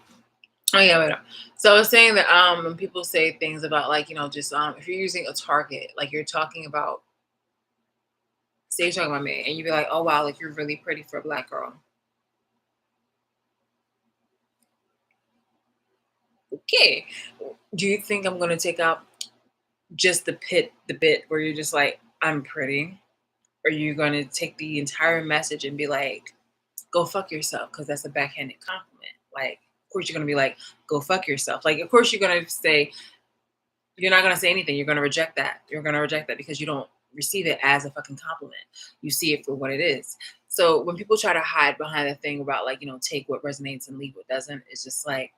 Oh yeah, wait. So I was saying that when people say things about, like, just if you're using a target, like you're talking about, say you're talking about me, and you'd be like, oh wow, like you're really pretty for a black girl. Okay. Do you think I'm gonna take out just the bit where you're just like, I'm pretty? Or are you gonna take the entire message and be like, go fuck yourself, because that's a backhanded compliment? Like, of course you're gonna be like, go fuck yourself. Like, of course you're gonna say, you're not gonna say anything. You're gonna reject that. You're gonna reject that because you don't receive it as a fucking compliment. You see it for what it is. So when people try to hide behind the thing about, like, take what resonates and leave what doesn't, it's just like,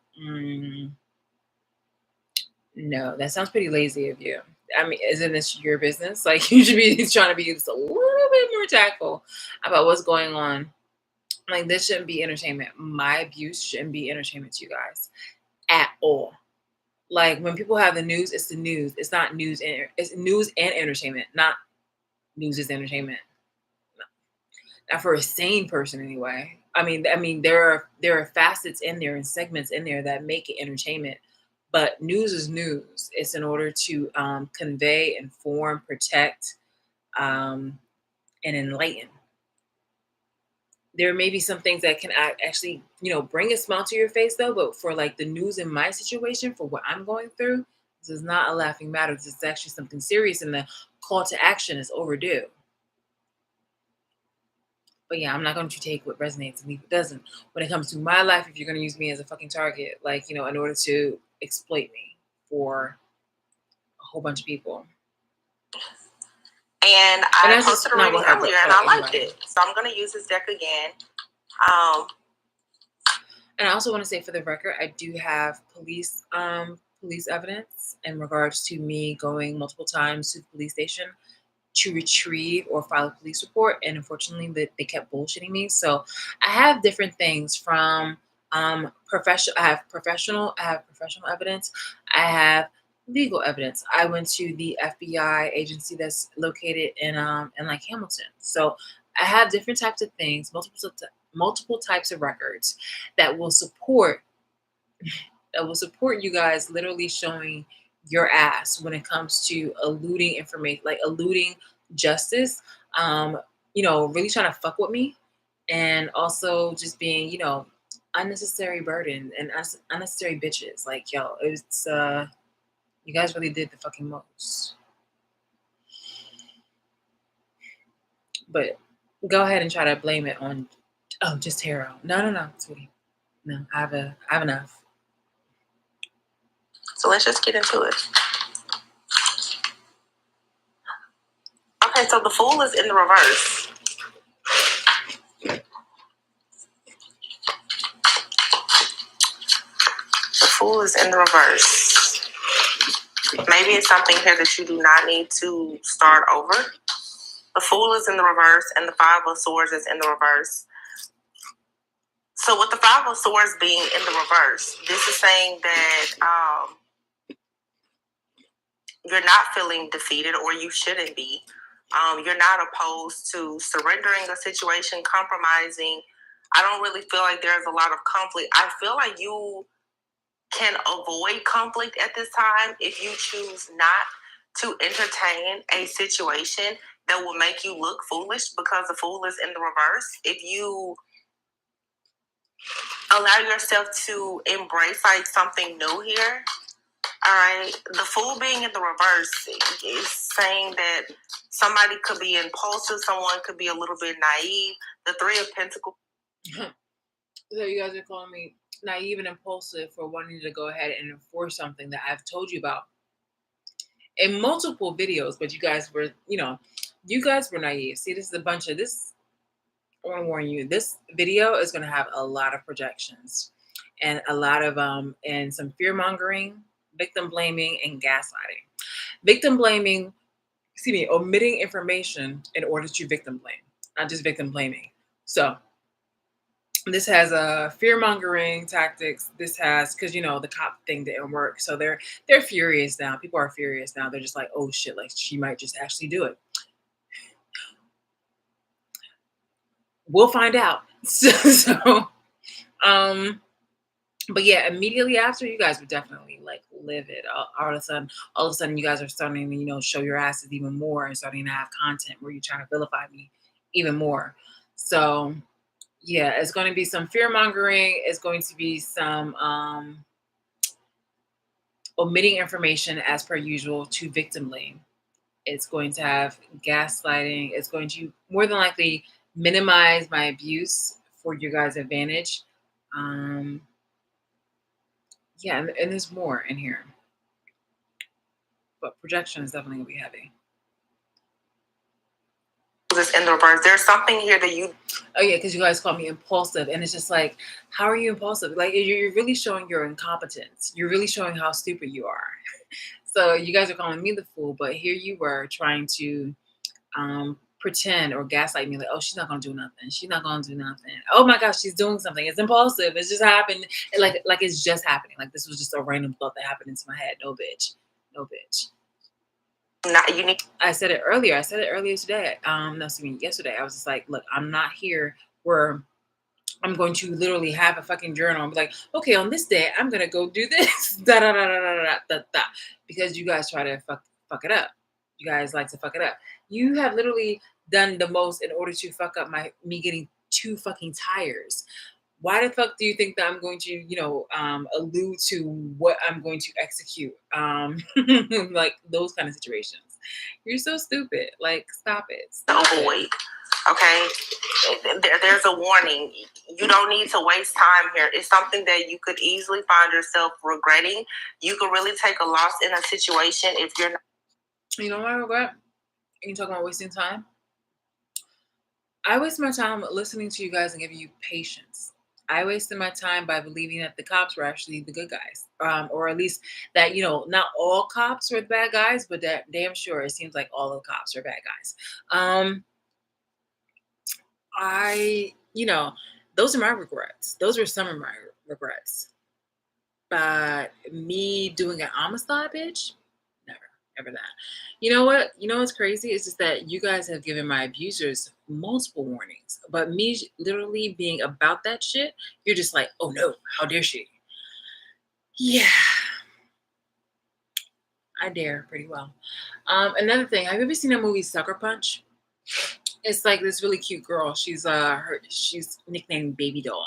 no, that sounds pretty lazy of you. I mean, isn't this your business? Like, you should be trying to be just a little bit more tactful about what's going on. Like, this shouldn't be entertainment. My abuse shouldn't be entertainment to you guys at all. Like, when people have the news, it's the news. It's not news and it's news and entertainment, not news is entertainment. No. Not for a sane person, anyway. I mean, there are facets in there and segments in there that make it entertainment, but news is news. It's in order to convey, inform, protect, and enlighten. There may be some things that can actually, bring a smile to your face, though. But for, like, the news in my situation, for what I'm going through, this is not a laughing matter. This is actually something serious, and the call to action is overdue. But yeah, I'm not going to take what resonates and leave what doesn't. When it comes to my life, if you're going to use me as a fucking target, like, in order to exploit me for a whole bunch of people. And I posted a reading earlier and I liked it. So I'm going to use this deck again. And I also want to say, for the record, I do have police evidence in regards to me going multiple times to the police station to retrieve or file a police report, and unfortunately they kept bullshitting me. So I have different things from professional. I have professional evidence. I have legal evidence. I went to the FBI agency that's located in like Hamilton. So I have different types of things, multiple types of records that will support you guys literally showing your ass when it comes to eluding information, like eluding justice, really trying to fuck with me, and also just being, unnecessary burden and unnecessary bitches. Like, yo, it's you guys really did the fucking most. But go ahead and try to blame it on, just tarot. No, sweetie. No, I have enough. So let's just get into it. Okay, so the Fool is in the reverse. The Fool is in the reverse. Maybe it's something here that you do not need to start over. The Fool is in the reverse and the Five of Swords is in the reverse. So with the Five of Swords being in the reverse, this is saying that you're not feeling defeated, or you shouldn't be. You're not opposed to surrendering a situation, compromising, I don't really feel like there's a lot of conflict. I feel like you can avoid conflict at this time if you choose not to entertain a situation that will make you look foolish, because the Fool is in the reverse. If you allow yourself to embrace like something new here, all right, the Fool being in the reverse is saying that somebody could be impulsive, someone could be a little bit naive. The Three of Pentacles. So you guys are calling me naive and impulsive for wanting to go ahead and enforce something that I've told you about in multiple videos, but you guys were, you guys were naive. See, this is a bunch of this. I want to warn you, this video is going to have a lot of projections and a lot of and some fear mongering, victim blaming, and gaslighting. Victim blaming, omitting information in order to victim blame, not just victim blaming. So this has fear mongering tactics. This has, because the cop thing didn't work, so they're furious now. People are furious now. They're just like, oh shit, like she might just actually do it. We'll find out. But yeah, immediately after, you guys would definitely like live it. All of a sudden, you guys are starting to show your asses even more and starting to have content where you're trying to vilify me even more. So yeah, it's going to be some fear mongering. It's going to be some omitting information as per usual to victim blame. It's going to have gaslighting. It's going to more than likely minimize my abuse for your guys' advantage. Yeah, and there's more in here. But projection is definitely going to be heavy. In the reverse, there's something here that you. Oh yeah, because you guys call me impulsive, and it's just like, how are you impulsive? Like you're really showing your incompetence. You're really showing how stupid you are. So you guys are calling me the fool, but here you were trying to pretend or gaslight me, like, oh, she's not gonna do nothing. She's not gonna do nothing. Oh my gosh, she's doing something. It's impulsive. It's just happened. Like it's just happening. Like this was just a random thought that happened into my head. No bitch. No bitch. Not unique. I said it earlier. Today. Yesterday. I was just like, look, I'm not here where I'm going to literally have a fucking journal and be like, okay, on this day, I'm gonna go do this, da da da da da da da da, because you guys try to fuck it up. You guys like to fuck it up. You have literally done the most in order to fuck up me getting 2 fucking tires. Why the fuck do you think that I'm going to, allude to what I'm going to execute? Like those kind of situations. You're so stupid. Like, stop it. Stop Avoid. Okay, there's a warning. You don't need to waste time here. It's something that you could easily find yourself regretting. You could really take a loss in a situation if you're not. You know what I regret? You talking about wasting time? I waste my time listening to you guys and giving you patience. I wasted my time by believing that the cops were actually the good guys, or at least that not all cops were the bad guys, but that damn sure it seems like all the cops are bad guys. Those are my regrets. Those are some of my regrets. But me doing an homicide, bitch, never, ever that. You know what? You know what's crazy? It's just that you guys have given my abusers multiple warnings. But me literally being about that shit, you're just like, oh no, how dare she? Yeah. I dare pretty well. Another thing, have you ever seen that movie Sucker Punch? It's like this really cute girl. She's nicknamed Baby Doll.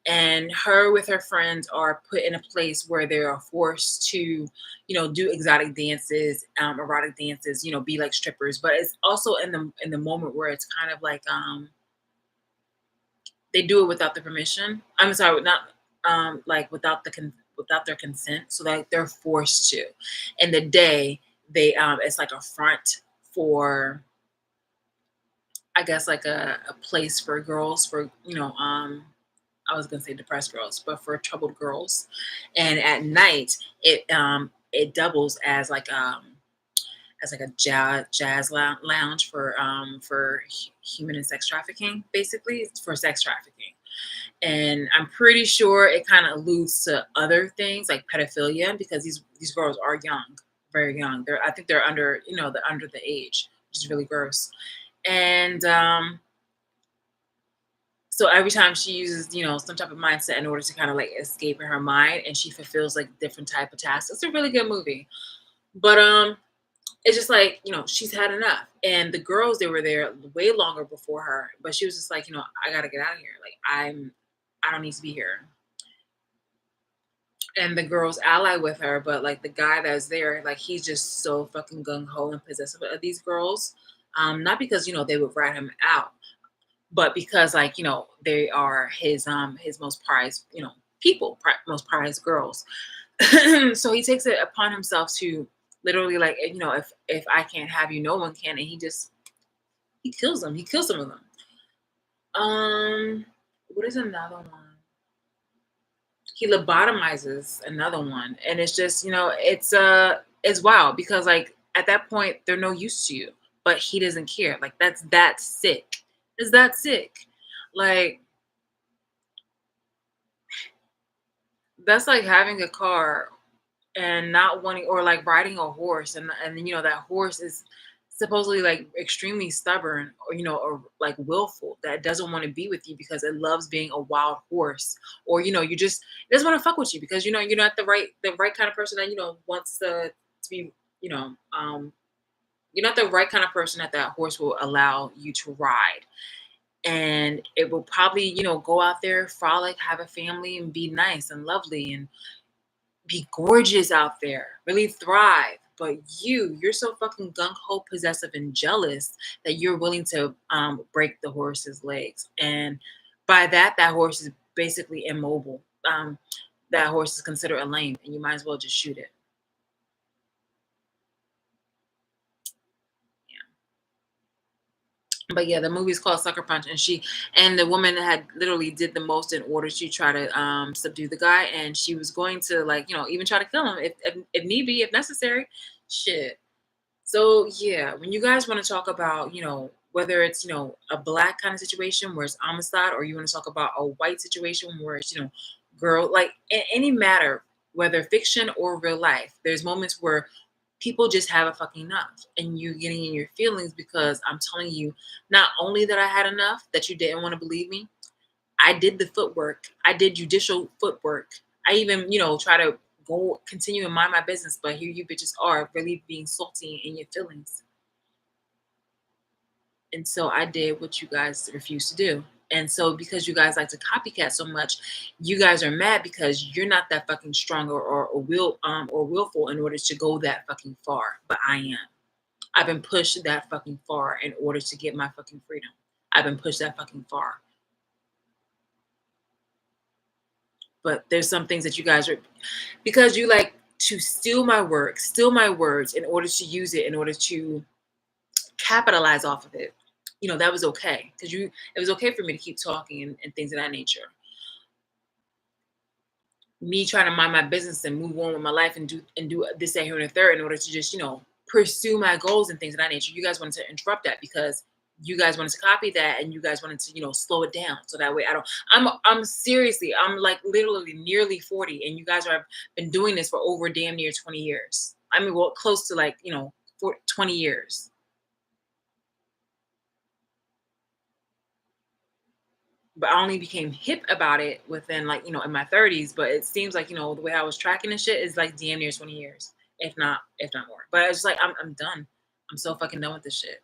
And her with her friends are put in a place where they are forced to, do exotic dances, erotic dances, be like strippers. But it's also in the moment where it's kind of like they do it without the permission. I'm sorry, not like without their consent. So like they're forced to. And the day they it's like a front for, I guess, like a place for girls for I was gonna say depressed girls, but for troubled girls. And at night, it doubles as like a jazz lounge for human and sex trafficking. Basically, it's for sex trafficking. And I'm pretty sure it kind of alludes to other things like pedophilia, because these girls are young, very young. I think they're under they're under the age, which is really gross. And So every time she uses, some type of mindset in order to kind of like escape in her mind, and she fulfills like different type of tasks. It's a really good movie. But it's just like, she's had enough. And the girls, they were there way longer before her, but she was just like, I gotta get out of here. Like I don't need to be here. And the girls ally with her, but like the guy that's there, like he's just so fucking gung ho and possessive of these girls. Not because they would rat him out, but because like they are his most prized people, most prized girls. So he takes it upon himself to literally like if I can't have you, no one can, and he kills them. He kills some of them. What is another one? He lobotomizes another one, and it's just it's wild because like at that point they're no use to you, but he doesn't care. Like that's that sick. Is that sick? Like that's like having a car and not wanting, or like riding a horse, and that horse is supposedly like extremely stubborn, or like willful, that doesn't want to be with you because it loves being a wild horse, or you just it doesn't want to fuck with you because you're not the right kind of person that wants to be, you're not the right kind of person that horse will allow you to ride. And it will probably go out there, frolic, have a family, and be nice and lovely and be gorgeous out there, really thrive. But you're so fucking gung ho, possessive, and jealous that you're willing to break the horse's legs. And by that horse is basically immobile. That horse is considered a lame, and you might as well just shoot it. But yeah, the movie's called Sucker Punch, and the woman had literally did the most in order to try to subdue the guy, and she was going to like even try to kill him if need be, if necessary. Shit. So yeah, when you guys want to talk about whether it's a black kind of situation where it's homicide, or you want to talk about a white situation where it's girl, like in any matter, whether fiction or real life, there's moments where people just have a fucking enough, and you getting in your feelings because I'm telling you, not only that I had enough, that you didn't want to believe me, I did the footwork, I did judicial footwork, I even try to go continue and mind my business, but here you bitches are really being salty in your feelings. And so I did what you guys refused to do. And so because you guys like to copycat so much, you guys are mad because you're not that fucking strong or willful in order to go that fucking far. But I am. I've been pushed that fucking far in order to get my fucking freedom. I've been pushed that fucking far. But there's some things that you guys are, because you like to steal my work, steal my words in order to use it, in order to capitalize off of it. That was okay because it was okay for me to keep talking and things of that nature. Me trying to mind my business and move on with my life and do this, that, here, and the third in order to just pursue my goals and things of that nature. You guys wanted to interrupt that because you guys wanted to copy that, and you guys wanted to slow it down so that way I don't. I'm seriously, I'm like literally nearly 40, and you guys have been doing this for over damn near 20 years. I mean, well, close to like 20 years. But I only became hip about it within like in my 30s. But it seems like the way I was tracking and shit is like damn near 20 years, if not more. But it's just like I'm done. I'm so fucking done with this shit.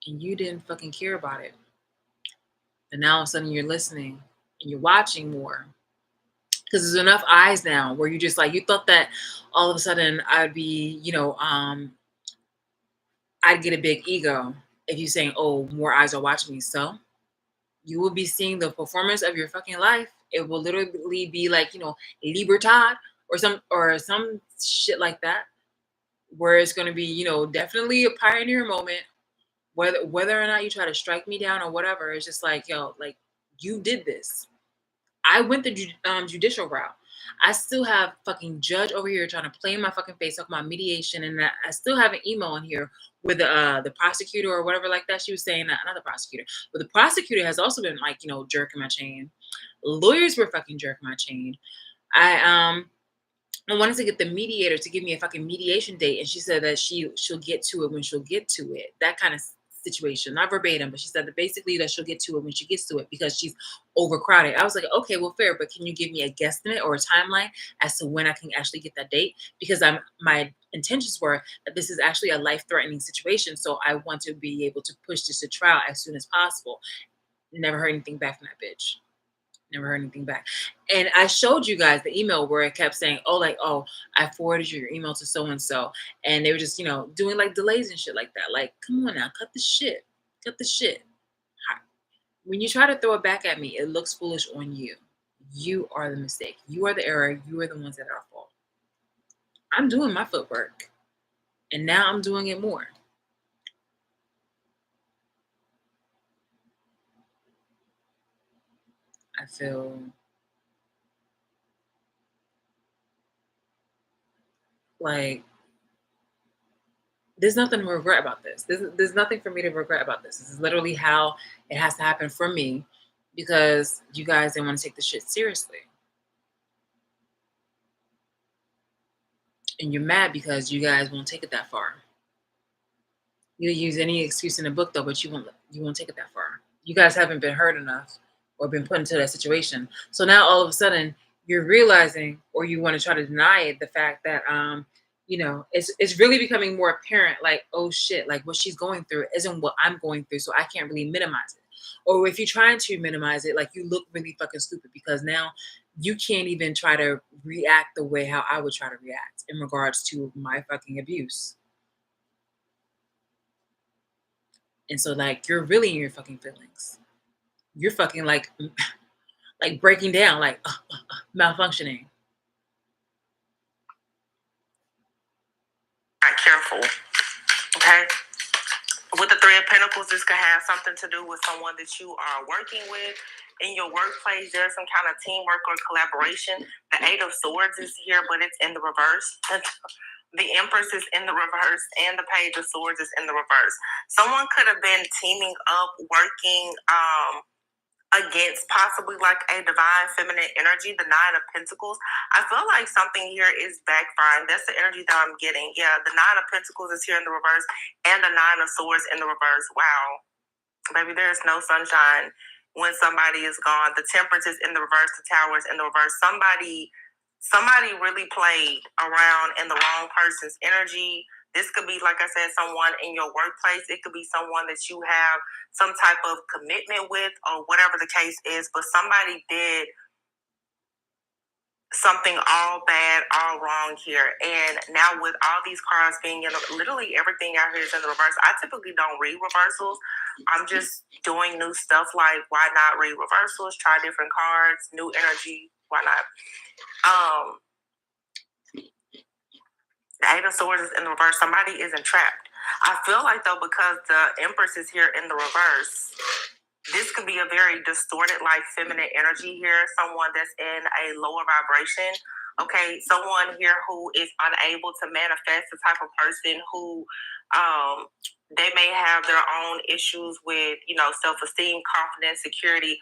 And you didn't fucking care about it. And now all of a sudden you're listening and you're watching more because there's enough eyes now where you just like you thought that all of a sudden I'd be I'd get a big ego if you saying, oh, more eyes are watching me. So you will be seeing the performance of your fucking life. It will literally be like, Libertad or some shit like that, where it's going to be, definitely a pioneer moment. Whether or not you try to strike me down or whatever, it's just like, yo, like you did this. I went the judicial route. I still have fucking judge over here trying to play in my fucking face, talk about mediation, and I still have an email in here with the prosecutor or whatever like that. She was saying that, not the prosecutor, but the prosecutor has also been like jerking my chain. Lawyers were fucking jerking my chain. I wanted to get the mediator to give me a fucking mediation date, and she said that she'll get to it when she'll get to it. That kind of situation, not verbatim, but she said that basically that she'll get to it when she gets to it because she's overcrowded. I was like, okay, well, fair, but can you give me a guesstimate or a timeline as to when I can actually get that date? Because my intentions were that this is actually a life-threatening situation, so I want to be able to push this to trial as soon as possible. Never heard anything back from that bitch. Never heard anything back. And I showed you guys the email where it kept saying, oh, like, oh, I forwarded your email to so and so. And they were just, doing like delays and shit like that. Like, come on now, cut the shit. Cut the shit. When you try to throw it back at me, it looks foolish on you. You are the mistake. You are the error. You are the ones that are at fault. I'm doing my footwork. And now I'm doing it more. I feel like there's nothing to regret about this. There's nothing for me to regret about this. This is literally how it has to happen for me because you guys didn't want to take the shit seriously. And you're mad because you guys won't take it that far. You use any excuse in the book though, but you won't take it that far. You guys haven't been hurt enough or been put into that situation. So now all of a sudden you're realizing, or you want to try to deny it, the fact that it's really becoming more apparent, like, oh shit, like what she's going through isn't what I'm going through, so I can't really minimize it. Or if you're trying to minimize it, like you look really fucking stupid because now you can't even try to react the way how I would try to react in regards to my fucking abuse. And so like you're really in your fucking feelings. You're fucking like breaking down, like malfunctioning. Not careful. Okay. With the Three of Pentacles, this could have something to do with someone that you are working with in your workplace. There's some kind of teamwork or collaboration. The Eight of Swords is here, but it's in the reverse. The Empress is in the reverse, and the Page of Swords is in the reverse. Someone could have been teaming up, working against possibly like a divine feminine energy, the Nine of Pentacles. I feel like something here is backfiring. That's the energy that I'm getting. Yeah, the Nine of Pentacles is here in the reverse, and the Nine of Swords in the reverse. Wow. Baby, there is no sunshine when somebody is gone. The Temperance is in the reverse, the Tower is in the reverse. Somebody really played around in the wrong person's energy. This could be, like I said, someone in your workplace. It could be someone that you have some type of commitment with or whatever the case is. But somebody did something all bad, all wrong here. And now with all these cards being in, literally everything out here is in the reverse. I typically don't read reversals. I'm just doing new stuff, like why not read reversals, try different cards, new energy, why not? The Eight of Swords is in the reverse. Somebody is entrapped. I feel like though, because the Empress is here in the reverse, this could be a very distorted, like feminine energy here. Someone that's in a lower vibration. Okay, someone here who is unable to manifest, the type of person who they may have their own issues with, self-esteem, confidence, security.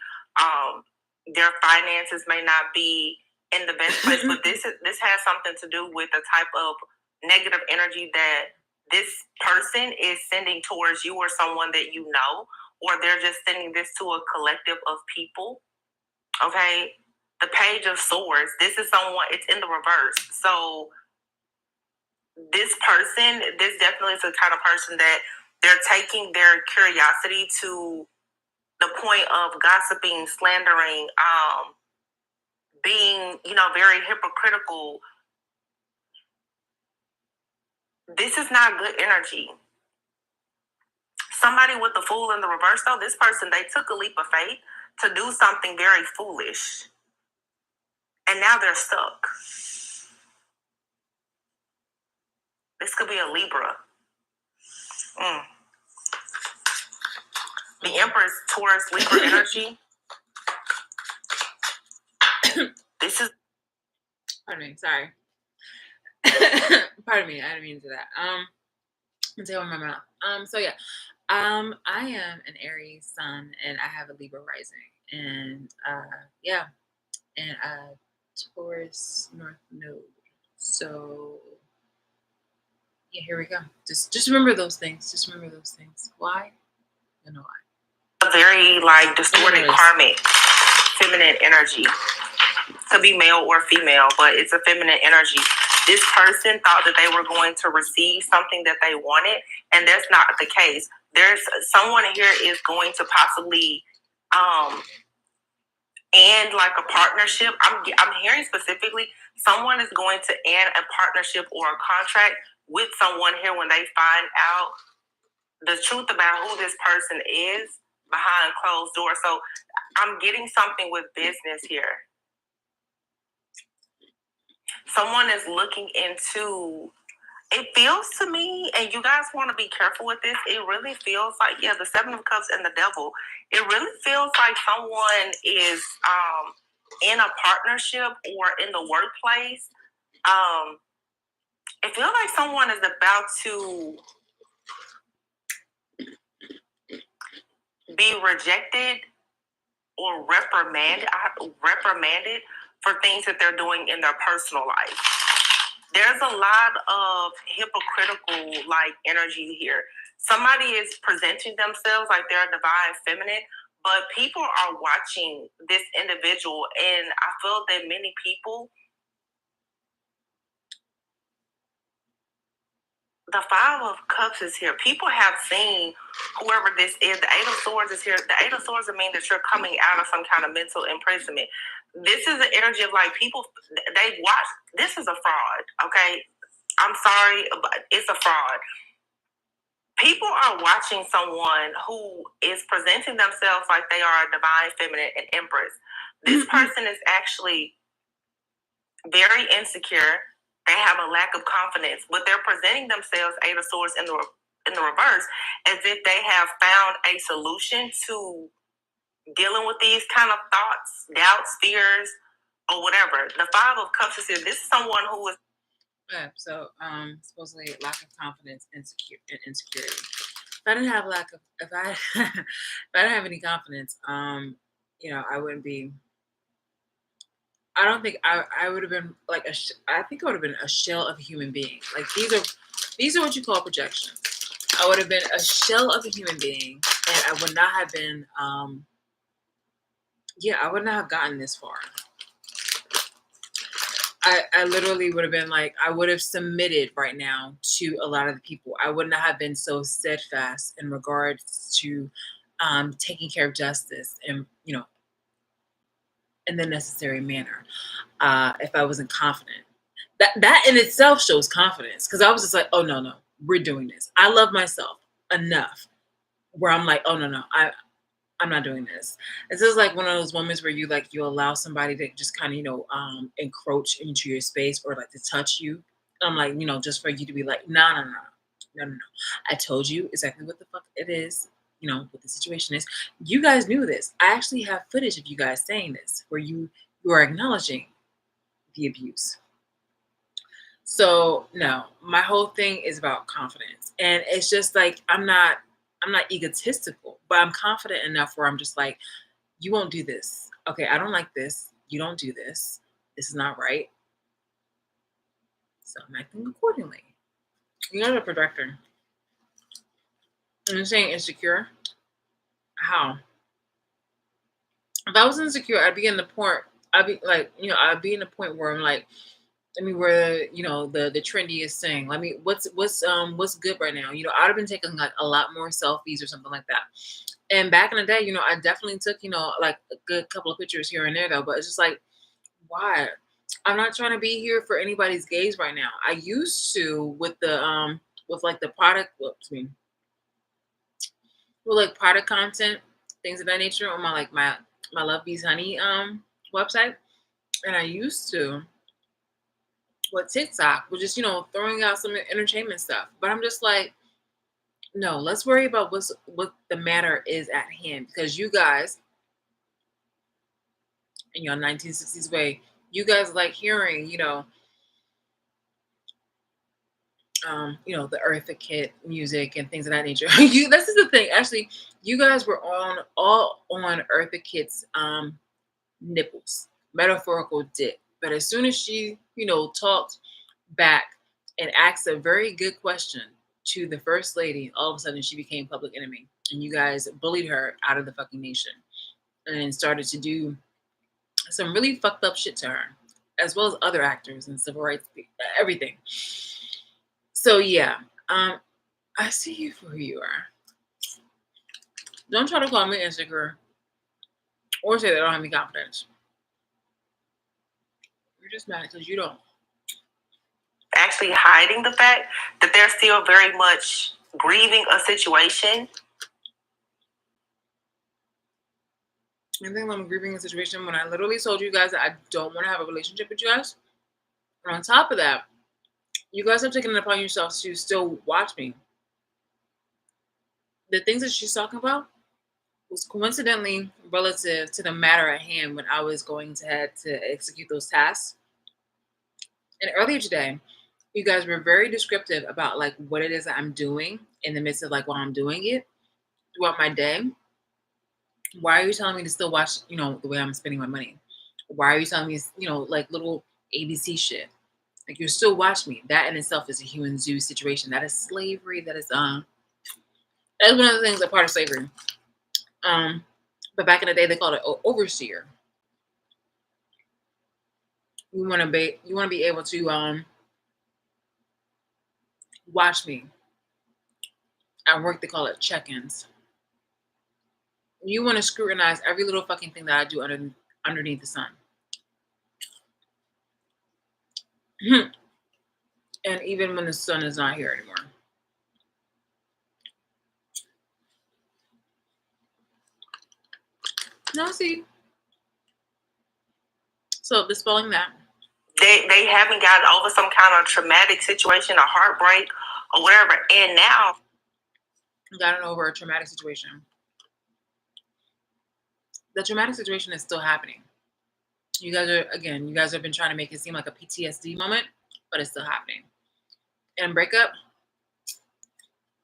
Their finances may not be in the best place, but this has something to do with the type of negative energy that this person is sending towards you or someone that you know, or they're just sending this to a collective of people. Okay, the Page of Swords, this is someone, it's in the reverse. So this definitely is the kind of person that they're taking their curiosity to the point of gossiping, slandering, being, very hypocritical. This is not good energy. Somebody with the Fool in the reverse, though, this person, they took a leap of faith to do something very foolish. And now they're stuck. This could be a Libra. The Empress, Taurus, Libra energy. This is... Pardon me, sorry. Pardon me, I didn't mean to do that. I'm taking my mouth. So yeah. I am an Aries sun and I have a Libra rising. And and a Taurus North Node. So yeah, here we go. Just remember those things. Just remember those things. Why? You know, a very like distorted karmic feminine energy. Could be male or female, but it's a feminine energy. This person thought that they were going to receive something that they wanted, and that's not the case. There's someone here is going to possibly end like a partnership. I'm hearing specifically someone is going to end a partnership or a contract with someone here when they find out the truth about who this person is behind closed doors. So I'm getting something with business here. Someone is looking into, it feels to me, and you guys want to be careful with this, it really feels like, yeah, the Seven of Cups and the Devil, it really feels like someone is in a partnership or in the workplace. It feels like someone is about to be rejected or reprimanded for things that they're doing in their personal life. There's a lot of hypocritical like energy here. Somebody is presenting themselves like they're a divine feminine, but people are watching this individual, and I feel that many people, the Five of Cups is here. People have seen whoever this is. The Eight of Swords is here. The Eight of Swords mean that you're coming out of some kind of mental imprisonment. This is the energy of like people, they watch. This is a fraud, okay? I'm sorry, but it's a fraud. People are watching someone who is presenting themselves like they are a divine feminine and empress. This person is actually very insecure. They have a lack of confidence, but they're presenting themselves, Eight of Swords in the reverse, as if they have found a solution to dealing with these kind of thoughts, doubts, fears, or whatever. The Five of Cups is here. This is someone who is. Yeah, so supposedly lack of confidence, insecurity. If I didn't have if I didn't have any confidence, I wouldn't be. I don't think I would have been like I think I would have been a shell of a human being. Like these are what you call projections. I would have been a shell of a human being, and I would not have been. I would not have gotten this far. I literally would have been like, I would have submitted right now to a lot of the people. I would not have been so steadfast in regards to taking care of justice and, in the necessary manner. If I wasn't confident, that in itself shows confidence, because I was just like, oh no, we're doing this. I love myself enough where I'm like, oh no, I'm not doing this. This is like one of those moments where you allow somebody to just kind of, encroach into your space or like to touch you. I'm like, just for you to be like, no. I told you exactly what the fuck it is, what the situation is. You guys knew this. I actually have footage of you guys saying this where you are acknowledging the abuse. So no, my whole thing is about confidence. And it's just like, I'm not egotistical, but I'm confident enough where I'm just like, you won't do this. Okay, I don't like this. You don't do this. This is not right. So I'm acting accordingly. You're not a projector. I'm saying insecure. How? If I was insecure, I'd be in the point. I'd be in the point where I'm like, where the trendiest thing. What's good right now? I'd have been taking like a lot more selfies or something like that. And back in the day, I definitely took like a good couple of pictures here and there though. But it's just like, why? I'm not trying to be here for anybody's gaze right now. I used to with the with like the product. With like product content, things of that nature on my Love Bees Honey website, and I used to. What TikTok was just, throwing out some entertainment stuff. But I'm just like, no, let's worry about what the matter is at hand. Because you guys, in your 1960s way, you guys like hearing, the Eartha Kitt music and things of that nature. This is the thing. Actually, you guys were all on Eartha Kitt's nipples, metaphorical dick. But as soon as she, talked back and asked a very good question to the first lady, all of a sudden she became public enemy. and you guys bullied her out of the fucking nation and started to do some really fucked up shit to her, as well as other actors and civil rights, everything. So yeah, I see you for who you are. Don't try to call me insecure or say that I don't have any confidence. You're just mad because you don't. Actually hiding the fact that they're still very much grieving a situation. I think I'm grieving a situation when I literally told you guys that I don't want to have a relationship with you guys. And on top of that, you guys have taken it upon yourselves to still watch me. The things that she's talking about was coincidentally relative to the matter at hand when I was going to head to execute those tasks. And earlier today, you guys were very descriptive about like what it is that I'm doing in the midst of like while I'm doing it throughout my day. Why are you telling me to still watch, the way I'm spending my money? Why are you telling me, like little ABC shit? Like you're still watching me. That in itself is a human zoo situation. That is slavery. That is one of the things that part of slavery. But back in the day they called it overseer. You want to be able to watch me. At work they call it check-ins. You want to scrutinize every little fucking thing that I do underneath the sun. And even when the sun is not here anymore. No, see. So dispelling that. They haven't gotten over some kind of traumatic situation or heartbreak or whatever. And now gotten over a traumatic situation. The traumatic situation is still happening. You guys have been trying to make it seem like a PTSD moment, but it's still happening. And breakup,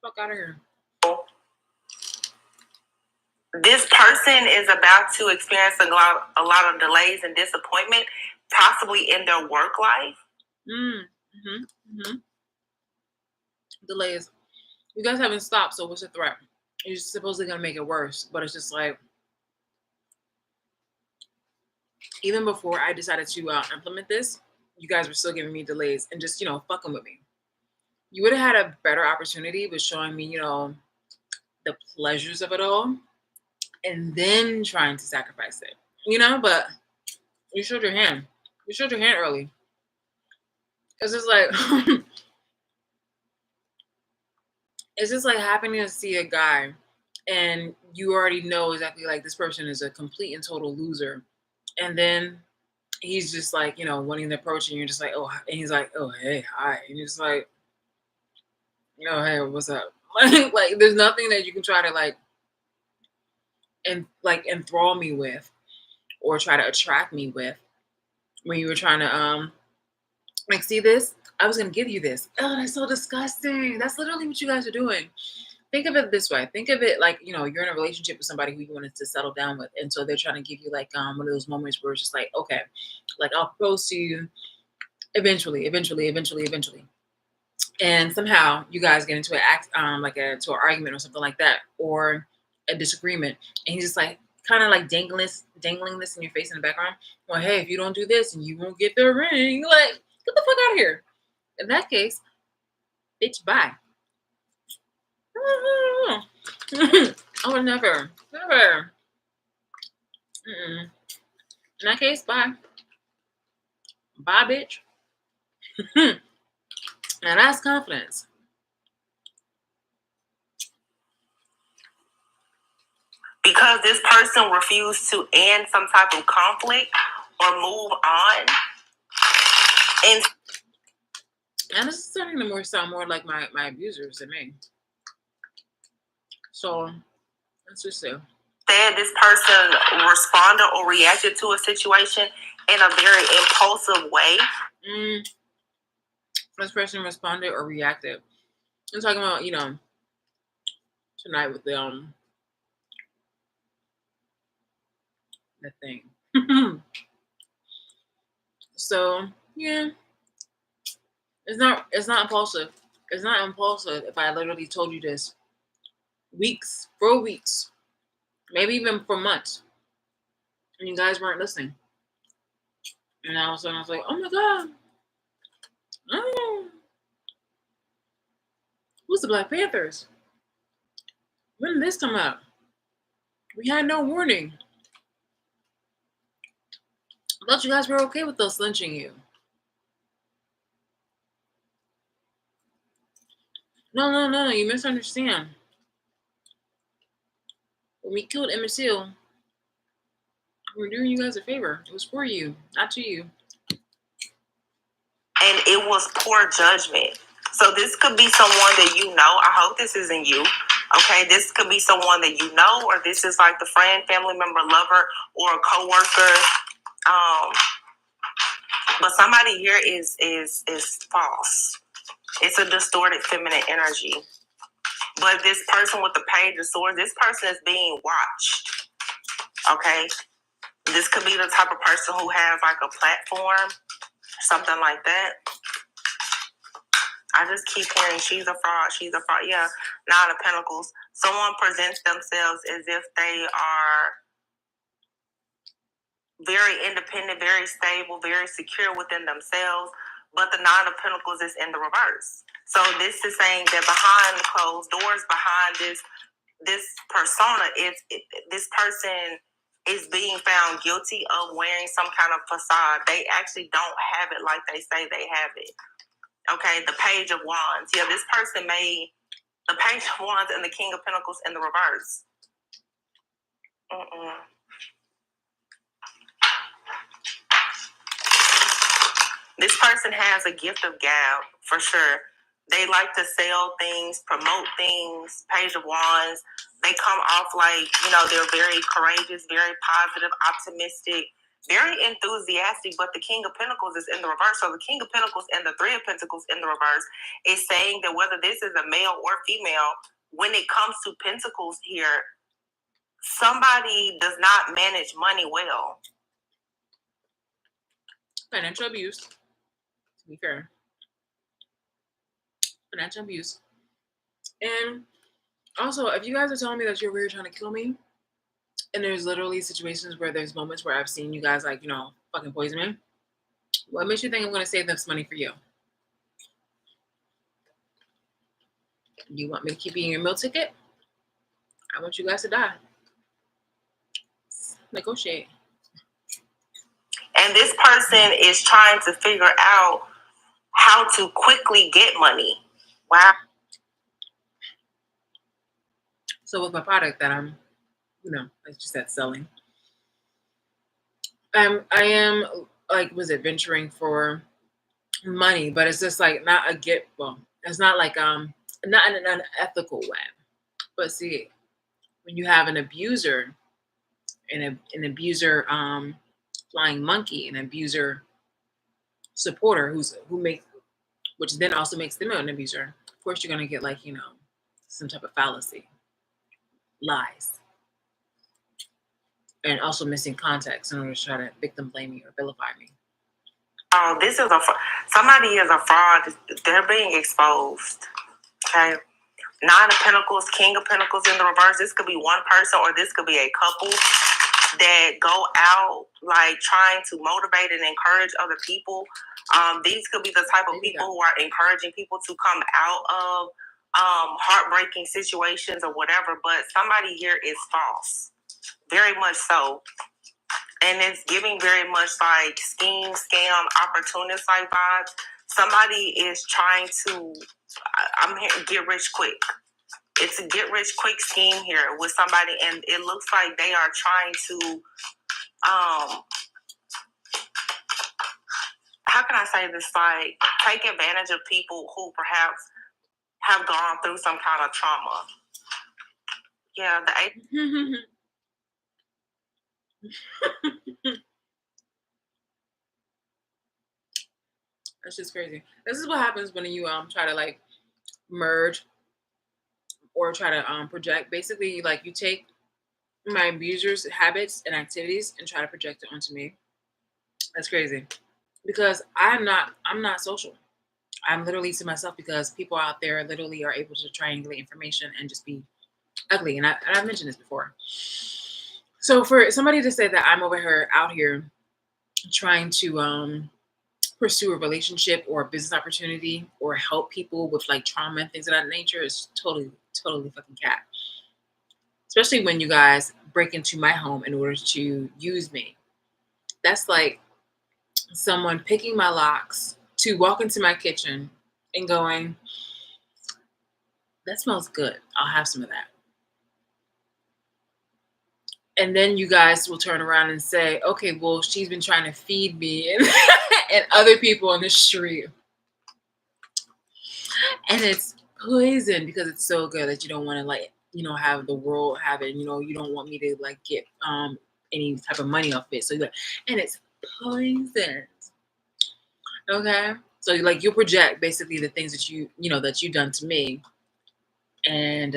fuck out of here. This person is about to experience a lot of delays and disappointment, possibly in their work life. Delays. You guys haven't stopped, so what's the threat? You're supposedly gonna make it worse, but it's just like, even before I decided to implement this, you guys were still giving me delays and just fucking with me. You would have had a better opportunity with showing me the pleasures of it all, and then trying to sacrifice it. But you showed your hand. You showed your hand early. It's just like it's just like happening to see a guy and you already know exactly like this person is a complete and total loser. And then he's just like, wanting to approach and you're just like, oh, and he's like, oh, hey, hi. And you're just like, hey, what's up? Like there's nothing that you can try to like enthrall me with or try to attract me with when you were trying to like, see this? I was gonna give you this. Oh, that's so disgusting. That's literally what you guys are doing. Think of it this way. Think of it like, you're in a relationship with somebody who you wanted to settle down with. And so they're trying to give you like one of those moments where it's just like, okay, like I'll propose to you eventually. And somehow you guys get into an argument or something like that, or a disagreement. And he's just like kind of like dangling this in your face in the background. Well, hey, if you don't do this and you won't get the ring, like, get the fuck out of here. In that case, bitch, bye. Oh, never. In that case, bye. Bye, bitch. Now that's confidence. Because this person refused to end some type of conflict or move on. And this is starting to sound more like my abusers than me. So let's just say this person responded or reacted to a situation in a very impulsive way. This person responded or reacted. I'm talking about, tonight with the thing. So yeah, it's not impulsive. It's not impulsive if I literally told you this weeks, for weeks, maybe even for months, and you guys weren't listening. And all of a sudden, I was like, "Oh my god, oh, who's the Black Panthers? When did this come out? We had no warning. I thought you guys were okay with us lynching you." No, you misunderstand. When we killed Emmett Till, we were doing you guys a favor. It was for you, not to you. And it was poor judgment. So this could be someone that you know. I hope this isn't you. Okay, this could be someone that you know, or this is like the friend, family member, lover, or a coworker. But somebody here is false. It's a distorted feminine energy. But this person with the Page of Swords, this person is being watched. Okay, this could be the type of person who has like a platform, something like that. I just keep hearing she's a fraud. She's a fraud. Yeah, Nine of Pentacles. Someone presents themselves as if they are very independent, very stable, very secure within themselves. But the Nine of Pentacles is in the reverse. So this is saying that behind closed doors, behind this persona, this person is being found guilty of wearing some kind of facade. They actually don't have it like they say they have it. Okay, the Page of Wands. Yeah, this person made the Page of Wands and the King of Pentacles in the reverse. This person has a gift of gab, for sure. They like to sell things, promote things. Page of Wands. They come off like, they're very courageous, very positive, optimistic, very enthusiastic, but the King of Pentacles is in the reverse. So the King of Pentacles and the Three of Pentacles in the reverse is saying that whether this is a male or female, when it comes to Pentacles here, somebody does not manage money well. Financial abuse, to be fair. Financial abuse. And also, if you guys are telling me that you're really trying to kill me, and there's literally situations where there's moments where I've seen you guys fucking poison me, what makes you think I'm going to save this money for you? You want me to keep eating your meal ticket? I want you guys to die. Negotiate. And this person is trying to figure out how to quickly get money. Wow. So with my product that I'm, as you said, selling, I am venturing for money, but it's just like not a get. Well, it's not like not in an unethical way. But see, when you have an abuser and an abuser flying monkey, an abuser supporter which then also makes them an abuser, of course you're gonna get some type of fallacy, lies, and also missing context in order to try to victim blame me or vilify me. Oh, somebody is a fraud. They're being exposed. Okay. Nine of Pentacles, King of Pentacles in the reverse. This could be one person or this could be a couple that go out trying to motivate and encourage other people. These could be the type of people who are encouraging people to come out of heartbreaking situations or whatever. But somebody here is false. Very much so. And it's giving very much like scheme, scam, opportunist like vibes. Somebody is trying to, I'm here, get rich quick. It's a get rich quick scheme here with somebody, and it looks like they are trying to, how can I say this? Take advantage of people who perhaps have gone through some kind of trauma. Yeah, That's just crazy. This is what happens when you try to merge or try to project. Basically, you take my abuser's habits and activities and try to project it onto me. That's crazy. Because I'm not social. I'm literally to myself because people out there literally are able to triangulate information and just be ugly. And I've mentioned this before. So for somebody to say that I'm out here trying to pursue a relationship or a business opportunity or help people with like trauma and things of that nature is totally fucking cat. Especially when you guys break into my home in order to use me. That's like someone picking my locks to walk into my kitchen and going, that smells good. I'll have some of that. And then you guys will turn around and say, okay, well, she's been trying to feed me and, and other people on the street. And it's poison because it's so good that you don't want to like, have the world have it. You don't want me to like get any type of money off it. So and it's poison. Okay. So like you project basically the things that that you've done to me and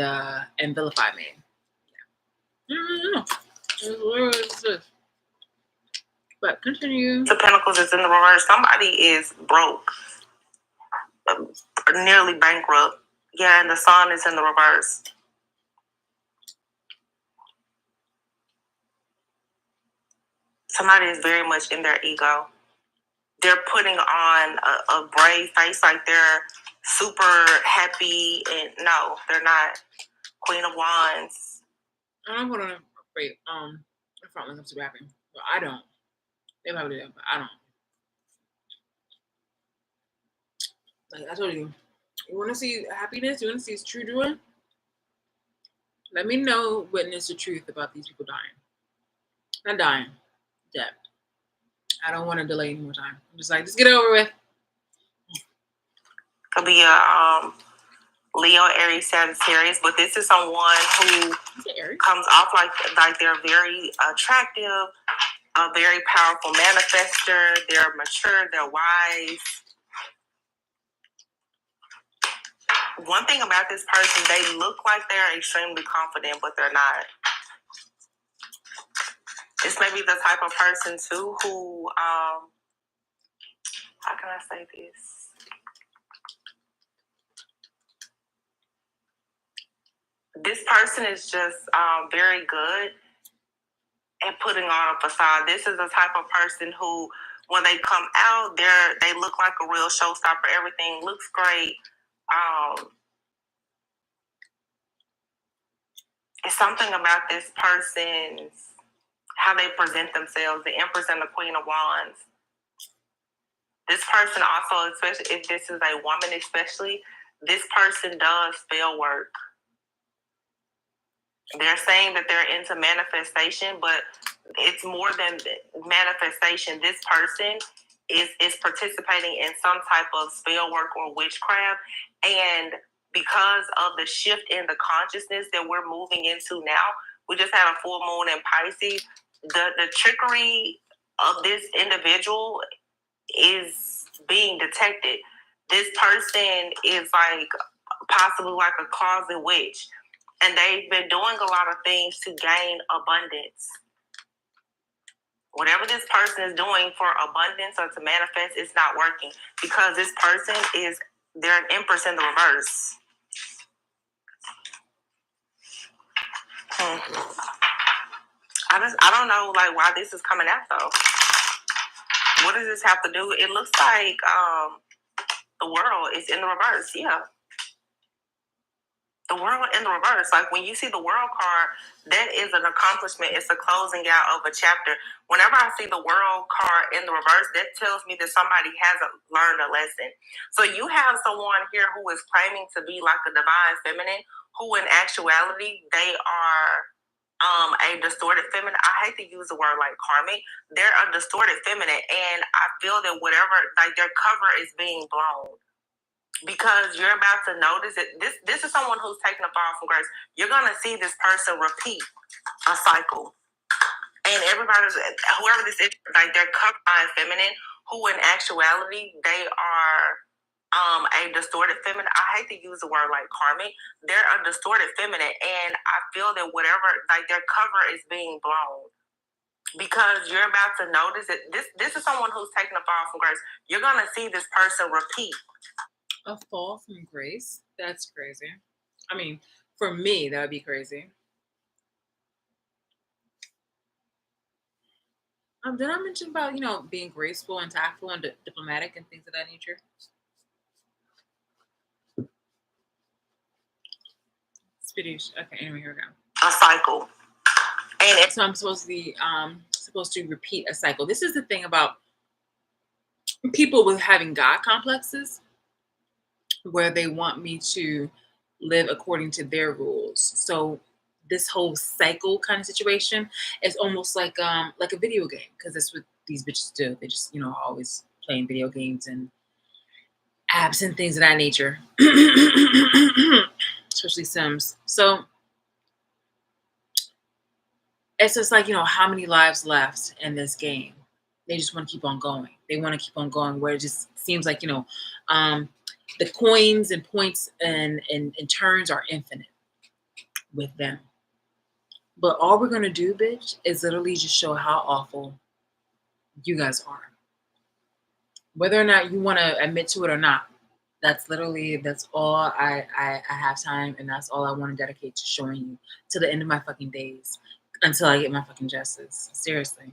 vilify me. Yeah. But continue. The Pentacles is in the reverse. Somebody is broke, nearly bankrupt. Yeah, and the Sun is in the reverse. Somebody is very much in their ego. They're putting on a brave face like they're super happy, and no, they're not. Queen of Wands. I'm gonna wait. I probably comes to rapping, but I don't. They probably do, but I don't. Like I told you, you want to see happiness? You want to see true joy? Let me know, witness the truth about these people dying. Not dying, dead. I don't want to delay any more time. I'm just like, just get it over with. Could be a Leo, Aries, Sagittarius, but this is someone who comes off like they're very attractive, a very powerful manifester. They're mature, they're wise. One thing about this person, they look like they're extremely confident, but they're not. This may be the type of person too who, how can I say this? This person is just very good at putting on a facade. This is the type of person who, when they come out, they look like a real showstopper. Everything looks great. It's something about this person's how they present themselves, the Empress and the Queen of Wands. This person also, especially if this is a woman, especially, this person does spell work. They're saying that they're into manifestation, but it's more than manifestation. This person is participating in some type of spell work or witchcraft. And because of the shift in the consciousness that we're moving into now, we just had a full moon in Pisces. The trickery of this individual is being detected. This person is like possibly like a closet witch. And they've been doing a lot of things to gain abundance. Whatever this person is doing for abundance or to manifest, it's not working because this person they're an Empress in the reverse. I don't know like why this is coming out though. What does this have to do? It looks like the world is in the reverse. Yeah. The world in the reverse. Like when you see the world card, that is an accomplishment. It's a closing out of a chapter. Whenever I see the world card in the reverse, that tells me that somebody hasn't learned a lesson. So you have someone here who is claiming to be like a divine feminine, who in actuality, they are a distorted feminine. I hate to use the word like karmic. They're a distorted feminine. And I feel that whatever, like their cover is being blown. Because you're about to notice it. This is someone who's taking a fall from grace. You're going to see this person repeat a cycle. And whoever this is, like they're covered by feminine, who in actuality, they are a distorted feminine. I hate to use the word like karmic. They're a distorted feminine. And I feel that whatever, like their cover is being blown. Because you're about to notice it. This is someone who's taking a fall from grace. You're going to see this person repeat. A fall from grace? That's crazy. I mean, For me, that would be crazy. Did I mention about being graceful and tactful and diplomatic and things of that nature? Spidoosh. Okay. Anyway, here we go. A cycle. And So I'm supposed to repeat a cycle. This is the thing about people with having God complexes, where they want me to live according to their rules. So this whole cycle kind of situation is almost like a video game, because that's what these bitches do. They just always playing video games and apps and things of that nature, especially Sims. So it's just like, how many lives left in this game? They just want to keep on going. They want to keep on going, where it just seems like, the coins and points and turns are infinite with them. But all we're going to do, bitch, is literally just show how awful you guys are. Whether or not you want to admit to it or not, that's all I have time, and that's all I want to dedicate to showing you to the end of my fucking days, until I get my fucking justice. Seriously.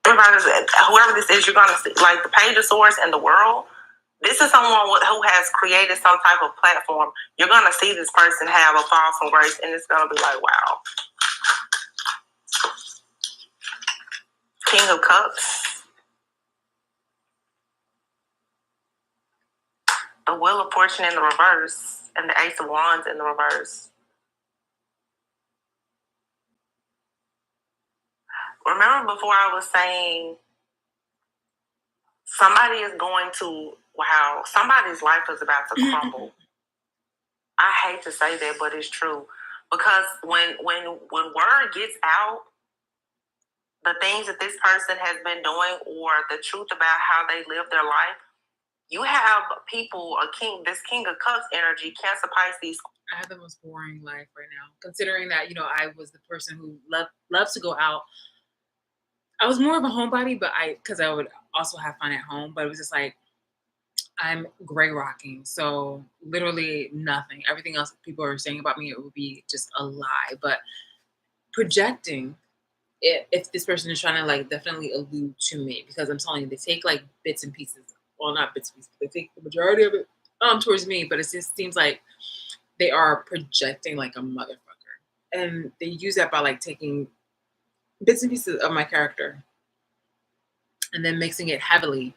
Whoever this is, you're gonna see, like the Page of Swords in the world. This is someone who has created some type of platform. You're gonna see this person have a fall from grace, and it's gonna be like, wow. King of Cups. The Wheel of Fortune in the reverse, and the Ace of Wands in the reverse. Remember before I was saying somebody is going to, wow, somebody's life is about to crumble. I hate to say that, but it's true. Because when word gets out, the things that this person has been doing, or the truth about how they live their life, you have people, this King of Cups energy, Cancer, Pisces. I have the most boring life right now, considering that I was the person who loves to go out. I was more of a homebody, but because I would also have fun at home, but it was just like I'm gray rocking, so literally nothing. Everything else people are saying about me, it would be just a lie. But projecting, if this person is trying to like definitely allude to me, because I'm telling you, they take like bits and pieces. Well, not bits and pieces. They take the majority of it towards me, but it just seems like they are projecting like a motherfucker, and they use that by like taking bits and pieces of my character and then mixing it heavily